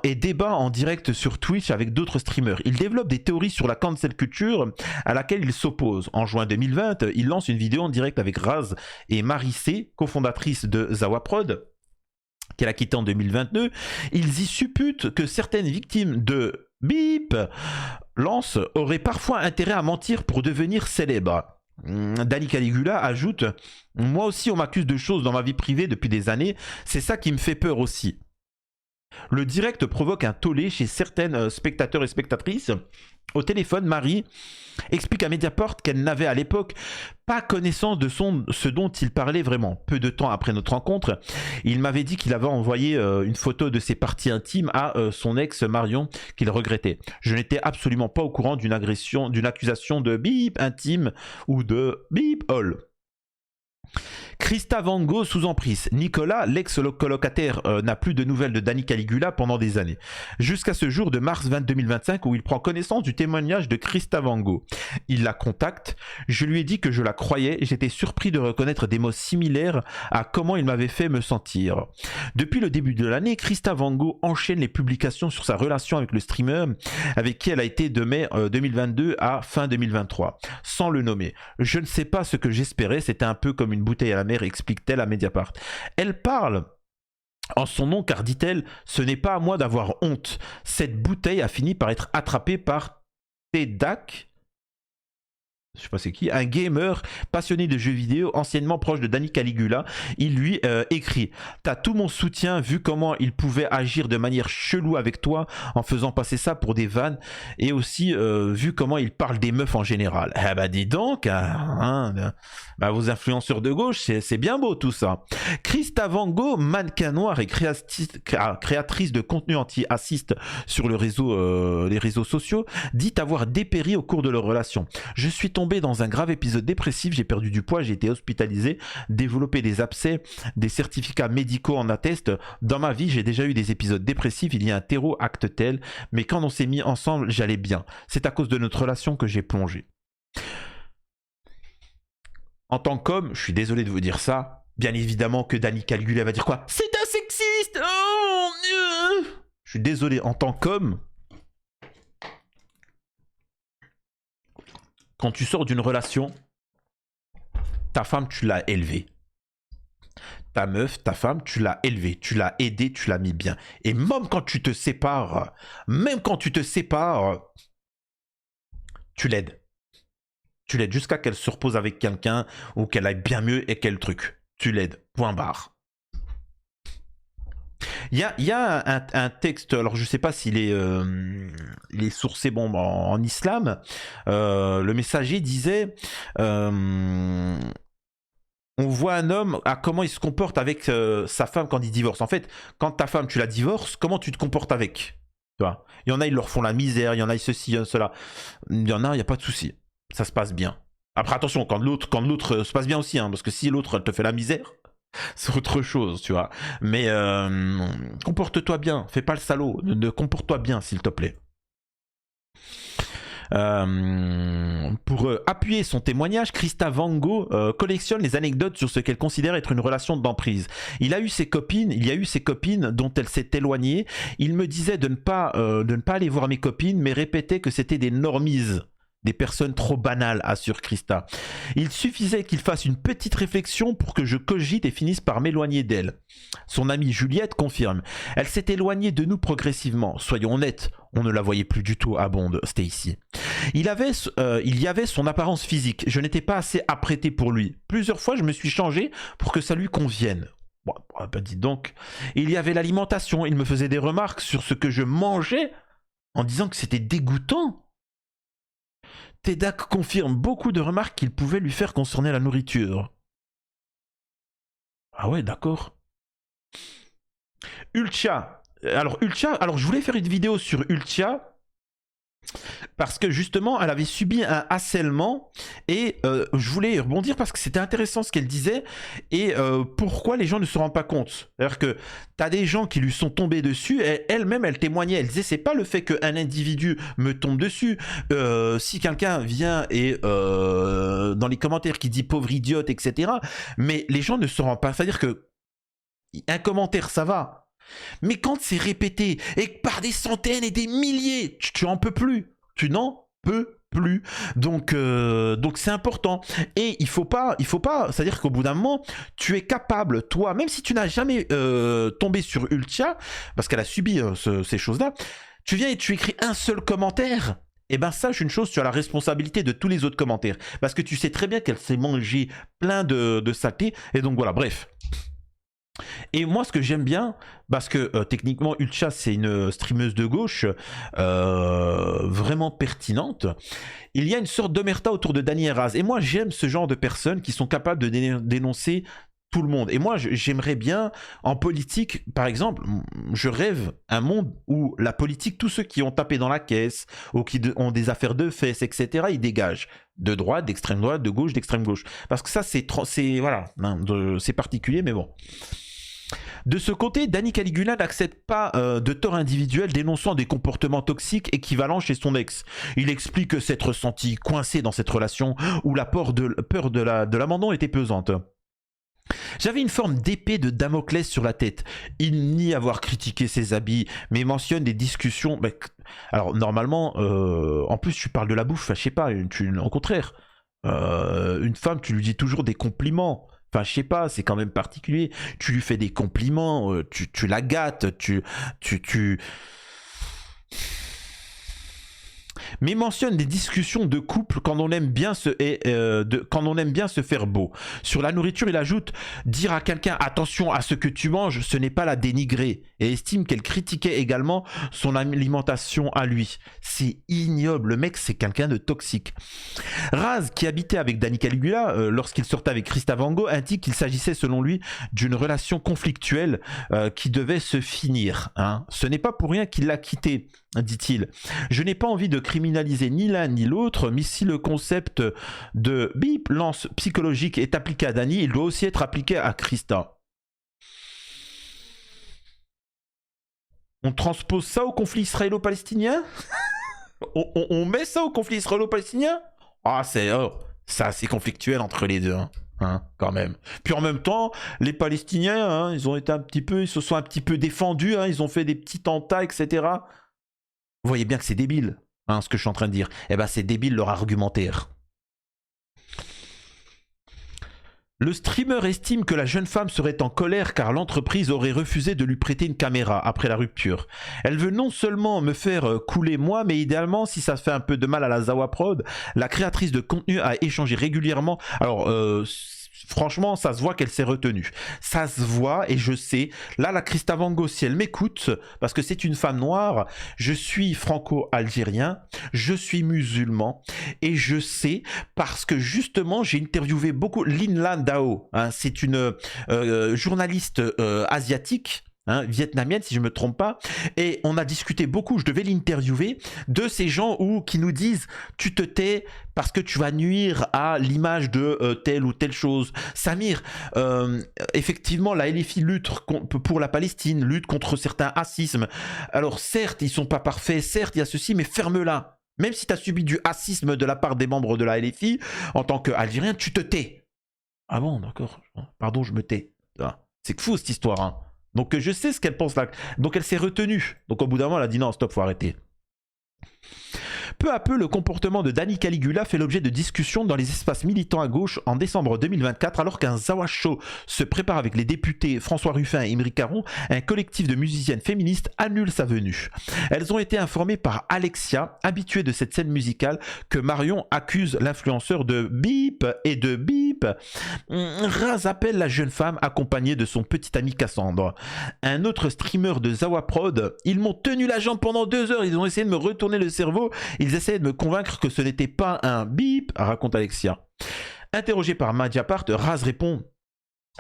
et débat en direct sur Twitch avec d'autres streamers. Il développe des théories sur la cancel culture à laquelle il s'oppose. En juin 2020, il lance une vidéo en direct avec Raz et Marie C, cofondatrice de Zawaprod, qu'elle a quitté en 2022, ils y supputent que certaines victimes de bip lance auraient parfois intérêt à mentir pour devenir célèbres. Dani Caligula ajoute « Moi aussi on m'accuse de choses dans ma vie privée depuis des années, c'est ça qui me fait peur aussi ». Le direct provoque un tollé chez certaines spectateurs et spectatrices. Au téléphone, Marie explique à Mediapart qu'elle n'avait à l'époque pas connaissance de ce dont il parlait vraiment. Peu de temps après notre rencontre, il m'avait dit qu'il avait envoyé une photo de ses parties intimes à son ex Marion qu'il regrettait. Je n'étais absolument pas au courant d'une accusation de bip intime ou de bip all. Christa Van Gogh sous emprise. Nicolas, l'ex-colocataire, n'a plus de nouvelles de Dani Caligula pendant des années. Jusqu'à ce jour de mars 2025 où il prend connaissance du témoignage de Christa Van Gogh. Il la contacte. Je lui ai dit que je la croyais et j'étais surpris de reconnaître des mots similaires à comment il m'avait fait me sentir. Depuis le début de l'année, Christa Van Gogh enchaîne les publications sur sa relation avec le streamer avec qui elle a été de mai 2022 à fin 2023, sans le nommer. Je ne sais pas ce que j'espérais, c'était un peu comme une bouteille à la mer, explique-t-elle à Mediapart. Elle parle en son nom car, dit-elle, ce n'est pas à moi d'avoir honte. Cette bouteille a fini par être attrapée par Tedak, je sais pas c'est qui, un gamer passionné de jeux vidéo, anciennement proche de Dani Caligula. Il lui écrit « T'as tout mon soutien vu comment il pouvait agir de manière chelou avec toi en faisant passer ça pour des vannes et aussi vu comment il parle des meufs en général. » Ah bah dis donc, bah, vos influenceurs de gauche, c'est bien beau tout ça. Christa Van Gogh, mannequin noir et créatrice de contenu anti-assiste sur les réseaux sociaux, dit avoir dépéri au cours de leur relation. Je suis tombé dans un grave épisode dépressif, j'ai perdu du poids, j'ai été hospitalisé, développé des abcès, des certificats médicaux en attestent. Dans ma vie, j'ai déjà eu des épisodes dépressifs, il y a un terreau acte tel, mais quand on s'est mis ensemble, j'allais bien. C'est à cause de notre relation que j'ai plongé. En tant qu'homme, je suis désolé de vous dire ça, bien évidemment que Dani Caligula va dire quoi? C'est un sexiste! Oh mon Dieu! Je suis désolé, en tant qu'homme, quand tu sors d'une relation, ta femme, tu l'as élevée. ta meuf, ta femme, tu l'as élevée, tu l'as aidée, tu l'as mis bien. Et même quand tu te sépares, tu l'aides. Tu l'aides jusqu'à qu'elle se repose avec quelqu'un ou qu'elle aille bien mieux et quel truc. Tu l'aides. Point barre. Il y a un texte, alors je ne sais pas s'il est, il est sourcé bon, en islam. Le messager disait on voit un homme à comment il se comporte avec sa femme quand il divorce. En fait, quand ta femme, tu la divorces, comment tu te comportes avec? Tu vois, il y en a, ils leur font la misère, il y en a, ils ceci, il y en a cela. Il y en a, il n'y a pas de souci. Ça se passe bien. Après, attention, quand l'autre se passe bien aussi, hein, parce que si l'autre te fait la misère, c'est autre chose, tu vois. Mais comporte-toi bien, fais pas le salaud, comporte-toi bien, s'il te plaît. Pour appuyer son témoignage, Christa Vango collectionne les anecdotes sur ce qu'elle considère être une relation d'emprise. Il y a eu ses copines dont elle s'est éloignée. Il me disait de ne pas aller voir mes copines, mais répétait que c'était des normises. Des personnes trop banales, assure Christa. Il suffisait qu'il fasse une petite réflexion pour que je cogite et finisse par m'éloigner d'elle. Son amie Juliette confirme. Elle s'est éloignée de nous progressivement. Soyons honnêtes, on ne la voyait plus du tout, abonde Stacy. Il y avait son apparence physique. Je n'étais pas assez apprêté pour lui. Plusieurs fois, je me suis changé pour que ça lui convienne. Bon, bah dis donc. Il y avait l'alimentation. Il me faisait des remarques sur ce que je mangeais en disant que c'était dégoûtant. Tedak confirme beaucoup de remarques qu'il pouvait lui faire concerner la nourriture. Ah ouais, d'accord. Ultia. Alors je voulais faire une vidéo sur Ultia parce que justement, elle avait subi un harcèlement et je voulais rebondir parce que c'était intéressant ce qu'elle disait et pourquoi les gens ne se rendent pas compte. C'est-à-dire que t'as des gens qui lui sont tombés dessus et elle-même, elle témoignait, elle disait c'est pas le fait qu'un individu me tombe dessus. Si quelqu'un vient et dans les commentaires qui dit pauvre idiote, etc. Mais les gens ne se rendent pas. C'est-à-dire que un commentaire, ça va. Mais quand c'est répété et par des centaines et des milliers, tu en peux plus. Tu n'en peux plus. Donc c'est important. Et il faut pas, c'est-à-dire qu'au bout d'un moment, tu es capable, toi, même si tu n'as jamais tombé sur Ultia, parce qu'elle a subi ces choses-là, tu viens et tu écris un seul commentaire. Et ben sache une chose, tu as la responsabilité de tous les autres commentaires. Parce que tu sais très bien qu'elle s'est mangée plein de saletés. Et donc voilà, bref. Et moi, ce que j'aime bien, parce que techniquement, Ulcha, c'est une streameuse de gauche vraiment pertinente, il y a une sorte d'omerta autour de Dany Heraz. Et moi, j'aime ce genre de personnes qui sont capables de dénoncer tout le monde. Et moi, j'aimerais bien, en politique, par exemple, je rêve un monde où la politique, tous ceux qui ont tapé dans la caisse, ou qui ont des affaires de fesses, etc., ils dégagent. De droite, d'extrême droite, de gauche, d'extrême gauche. Parce que ça, c'est voilà, hein, c'est particulier, mais bon. De ce côté, Dany Caligula n'accepte pas de tort individuel dénonçant des comportements toxiques équivalents chez son ex. Il explique s'être senti coincé dans cette relation où la peur de l'abandon était pesante. J'avais une forme d'épée de Damoclès sur la tête. Il nie avoir critiqué ses habits, mais mentionne des discussions. Alors normalement, en plus tu parles de la bouffe, je sais pas, au contraire. Une femme, tu lui dis toujours des compliments. Enfin, je sais pas, c'est quand même particulier. Tu lui fais des compliments, tu la gâtes, mais mentionne des discussions de couple quand on aime bien se faire beau. Sur la nourriture, il ajoute dire à quelqu'un attention à ce que tu manges, ce n'est pas la dénigrer, et estime qu'elle critiquait également son alimentation à lui. C'est ignoble, le mec c'est quelqu'un de toxique. Raz, qui habitait avec Dany Caligula lorsqu'il sortait avec Christa Vango, indique qu'il s'agissait selon lui d'une relation conflictuelle qui devait se finir. Hein. Ce n'est pas pour rien qu'il l'a quitté, dit-il. Je n'ai pas envie de criminaliser ni l'un ni l'autre, mais si le concept de lance psychologique est appliqué à Dany, il doit aussi être appliqué à Christa. On transpose ça au conflit israélo-palestinien? on met ça au conflit israélo-palestinien? Ah, c'est assez conflictuel entre les deux, hein, quand même. Puis en même temps, les Palestiniens, hein, ils se sont un petit peu défendus, hein, ils ont fait des petits tentats, etc. Vous voyez bien que c'est débile, hein, ce que je suis en train de dire. Eh ben, c'est débile leur argumentaire. Le streamer estime que la jeune femme serait en colère car l'entreprise aurait refusé de lui prêter une caméra après la rupture. Elle veut non seulement me faire couler moi, mais idéalement, si ça fait un peu de mal à la Zawa Prod, la créatrice de contenu a échangé régulièrement. Alors, franchement, ça se voit qu'elle s'est retenue. Ça se voit et je sais. Là, la Christa Vango, si elle m'écoute, parce que c'est une femme noire, je suis franco-algérien, je suis musulman et je sais parce que justement, j'ai interviewé beaucoup Lin Lan Dao. Hein, c'est une journaliste asiatique. Hein, vietnamienne si je me trompe pas, et on a discuté beaucoup, je devais l'interviewer, de ces gens qui nous disent tu te tais parce que tu vas nuire à l'image de telle ou telle chose. Samir, effectivement la LFI lutte pour la Palestine, lutte contre certains racismes, alors certes ils sont pas parfaits, certes il y a ceci, mais ferme-la. Même si tu as subi du racisme de la part des membres de la LFI, en tant qu'Algérien, tu te tais. Ah bon, d'accord, pardon, je me tais. C'est fou cette histoire, hein. Donc je sais ce qu'elle pense là. Donc elle s'est retenue. Donc au bout d'un moment, elle a dit non, stop, faut arrêter. Peu à peu, le comportement de Dani Caligula fait l'objet de discussions dans les espaces militants à gauche en décembre 2024, alors qu'un Zawa Show se prépare avec les députés François Ruffin et Imri Caron, un collectif de musiciennes féministes annule sa venue. Elles ont été informées par Alexia, habituée de cette scène musicale, que Marion accuse l'influenceur de bip et de bip. Raz appelle la jeune femme accompagnée de son petit ami Cassandre. Un autre streamer de Zawa Prod, ils m'ont tenu la jambe pendant 2 heures, ils ont essayé de me retourner le cerveau, ils essayaient de me convaincre que ce n'était pas un bip, raconte Alexia. Interrogé par Mediapart, Raz répond: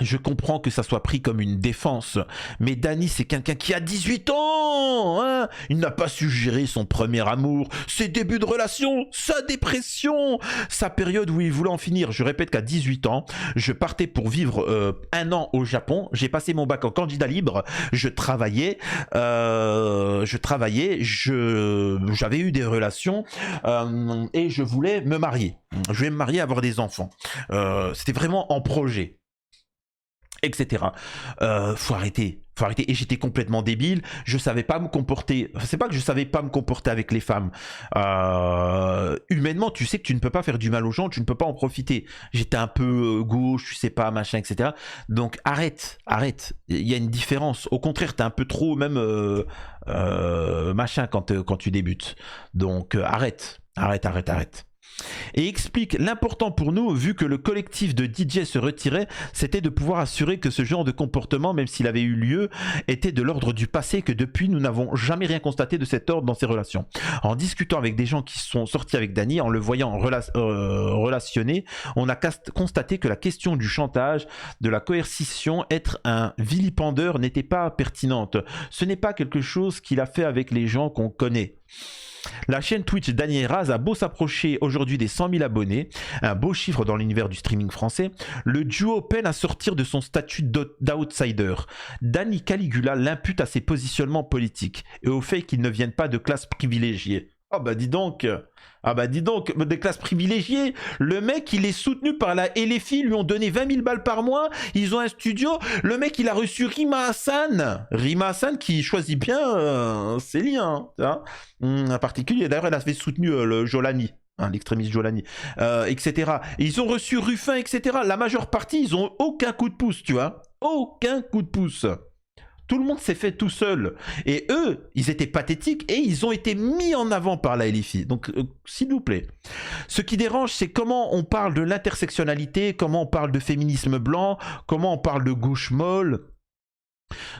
je comprends que ça soit pris comme une défense, mais Dani c'est quelqu'un qui a 18 ans, hein. Il n'a pas su gérer son premier amour, ses débuts de relation, sa dépression, sa période où il voulait en finir. Je répète qu'à 18 ans, je partais pour vivre 1 an au Japon, j'ai passé mon bac en candidat libre, je travaillais, j'avais eu des relations et je voulais me marier. Je voulais me marier, avoir des enfants. C'était vraiment en projet, etc. Faut arrêter. Et j'étais complètement débile. Je savais pas me comporter. C'est pas que je savais pas me comporter avec les femmes. Humainement, tu sais que tu ne peux pas faire du mal aux gens, tu ne peux pas en profiter. J'étais un peu gauche, tu sais pas, machin, etc. Donc arrête. Il y a une différence. Au contraire, t'es un peu trop même machin quand tu débutes. Donc arrête. Et explique l'important pour nous, vu que le collectif de DJ se retirait, c'était de pouvoir assurer que ce genre de comportement, même s'il avait eu lieu, était de l'ordre du passé, que depuis nous n'avons jamais rien constaté de cet ordre dans ces relations. En discutant avec des gens qui sont sortis avec Dani, en le voyant relationner, on a constaté que la question du chantage, de la coercition, être un vilipendeur n'était pas pertinente. Ce n'est pas quelque chose qu'il a fait avec les gens qu'on connaît. La chaîne Twitch Dani Raz a beau s'approcher aujourd'hui des 100 000 abonnés, un beau chiffre dans l'univers du streaming français, le duo peine à sortir de son statut d'outsider. Dani Caligula l'impute à ses positionnements politiques et au fait qu'ils ne viennent pas de classe privilégiée. Ah bah dis donc, des classes privilégiées. Le mec, il est soutenu par la LFI, lui ont donné 20 000 balles par mois, ils ont un studio. Le mec, il a reçu Rima Hassan qui choisit bien ses liens, hein, en particulier. D'ailleurs, elle avait soutenu le Jolani, hein, l'extrémiste Jolani, etc. Et ils ont reçu Ruffin, etc. La majeure partie, ils ont aucun coup de pouce, tu vois. Aucun coup de pouce. Tout le monde s'est fait tout seul. Et eux, ils étaient pathétiques et ils ont été mis en avant par la LFI. Donc, s'il vous plaît. Ce qui dérange, c'est comment on parle de l'intersectionnalité, comment on parle de féminisme blanc, comment on parle de gauche molle.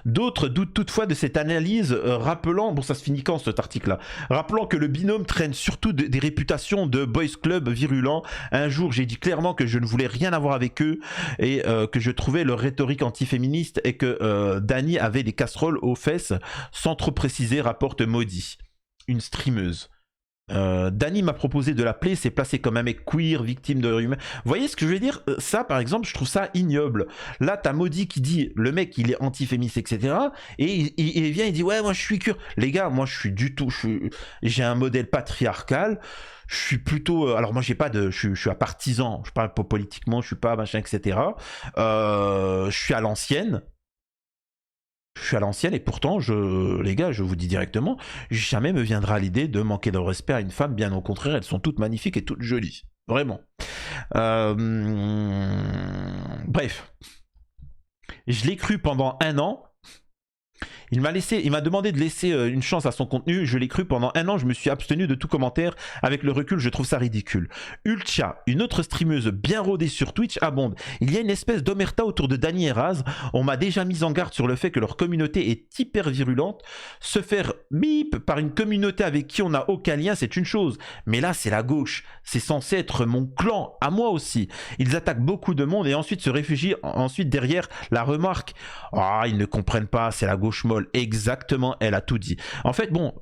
D'autres doutent toutefois de cette analyse, rappelant, bon ça se finit quand cet article-là, rappelant que le binôme traîne surtout des réputations de boys club virulents. Un jour, j'ai dit clairement que je ne voulais rien avoir avec eux et que je trouvais leur rhétorique antiféministe et que Dani avait des casseroles aux fesses, sans trop préciser, rapporte Maudit, une streameuse. Dani m'a proposé de l'appeler, s'est placé comme un mec queer, victime de humain. Vous voyez ce que je veux dire? Ça, par exemple, je trouve ça ignoble. Là, t'as Maudit qui dit, le mec, il est antiféministe, etc. Et il vient, il dit, ouais, moi, je suis queer. Les gars, moi, je suis du tout, j'ai un modèle patriarcal. Je suis plutôt, alors moi, j'ai pas de, je suis un partisan. Je parle pas politiquement, je suis pas machin, etc. Je suis à l'ancienne. Et pourtant, les gars, je vous dis directement, jamais me viendra l'idée de manquer de respect à une femme, bien au contraire, elles sont toutes magnifiques et toutes jolies. Vraiment. Bref, je l'ai cru pendant 1 an. Il m'a demandé de laisser une chance à son contenu. Je l'ai cru pendant 1 an. Je me suis abstenu de tout commentaire. Avec le recul, je trouve ça ridicule. Ultia, une autre streameuse bien rodée sur Twitch, abonde. Il y a une espèce d'omerta autour de Dany et Raz. On m'a déjà mis en garde sur le fait que leur communauté est hyper virulente. Se faire bip par une communauté avec qui on n'a aucun lien, c'est une chose. Mais là, c'est la gauche. C'est censé être mon clan, à moi aussi. Ils attaquent beaucoup de monde et ensuite se réfugient derrière la remarque. Ah, ils ne comprennent pas, c'est la gauche molle. Exactement, elle a tout dit. En fait, bon,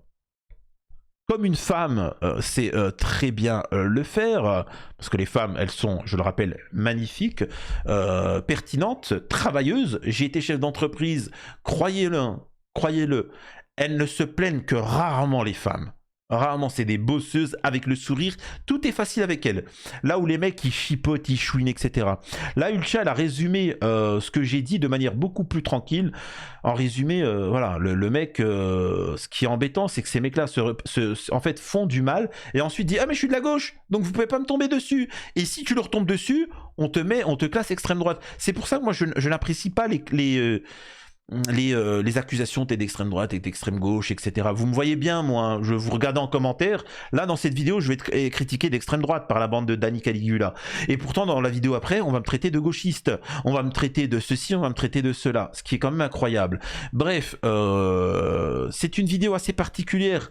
comme une femme sait très bien le faire, parce que les femmes, elles sont, je le rappelle, magnifiques, pertinentes, travailleuses. J'ai été chef d'entreprise, croyez-le, elles ne se plaignent que rarement, les femmes. Rarement, c'est des bosseuses avec le sourire. Tout est facile avec elles. Là où les mecs, ils chipotent, ils chouinent, etc. Là, Ultia, elle a résumé ce que j'ai dit de manière beaucoup plus tranquille. En résumé, voilà, le mec, ce qui est embêtant, c'est que ces mecs-là, en fait, font du mal et ensuite disent « Ah, mais je suis de la gauche, donc vous pouvez pas me tomber dessus. » Et si tu leur tombes dessus, on te classe extrême droite. C'est pour ça que moi, je n'apprécie pas les accusations t'es d'extrême droite, t'es d'extrême gauche, etc. Vous me voyez bien, moi, je vous regarde en commentaire. Là, dans cette vidéo, je vais être critiqué d'extrême droite par la bande de Dany Caligula. Et pourtant, dans la vidéo après, on va me traiter de gauchiste. On va me traiter de ceci, on va me traiter de cela. Ce qui est quand même incroyable. Bref, c'est une vidéo assez particulière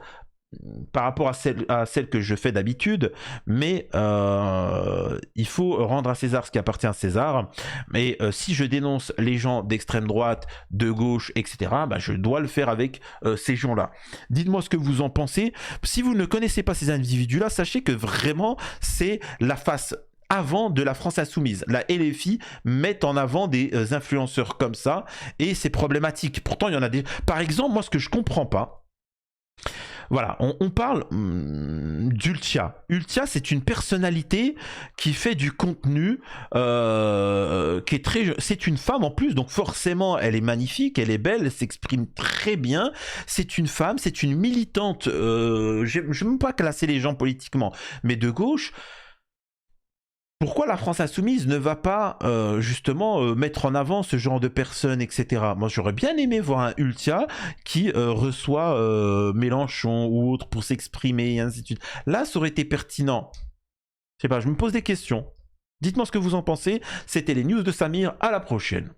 par rapport à celle que je fais d'habitude, mais il faut rendre à César ce qui appartient à César. Mais si je dénonce les gens d'extrême droite, de gauche, etc., bah, je dois le faire avec ces gens-là. Dites-moi ce que vous en pensez. Si vous ne connaissez pas ces individus-là, sachez que vraiment, c'est la face avant de la France insoumise. La LFI met en avant des influenceurs comme ça, et c'est problématique. Pourtant, il y en a des... Par exemple, moi, ce que je comprends pas, voilà, on parle d'Ultia. Ultia, c'est une personnalité qui fait du contenu, qui est très... C'est une femme en plus, donc forcément, elle est magnifique, elle est belle, elle s'exprime très bien. C'est une femme, c'est une militante. Je ne veux même pas classer les gens politiquement, mais de gauche. Pourquoi la France insoumise ne va pas justement mettre en avant ce genre de personnes, etc. Moi, j'aurais bien aimé voir un Ultia qui reçoit Mélenchon ou autre pour s'exprimer, et ainsi de suite. Là, ça aurait été pertinent. Je sais pas, je me pose des questions. Dites-moi ce que vous en pensez. C'était les news de Samir. À la prochaine.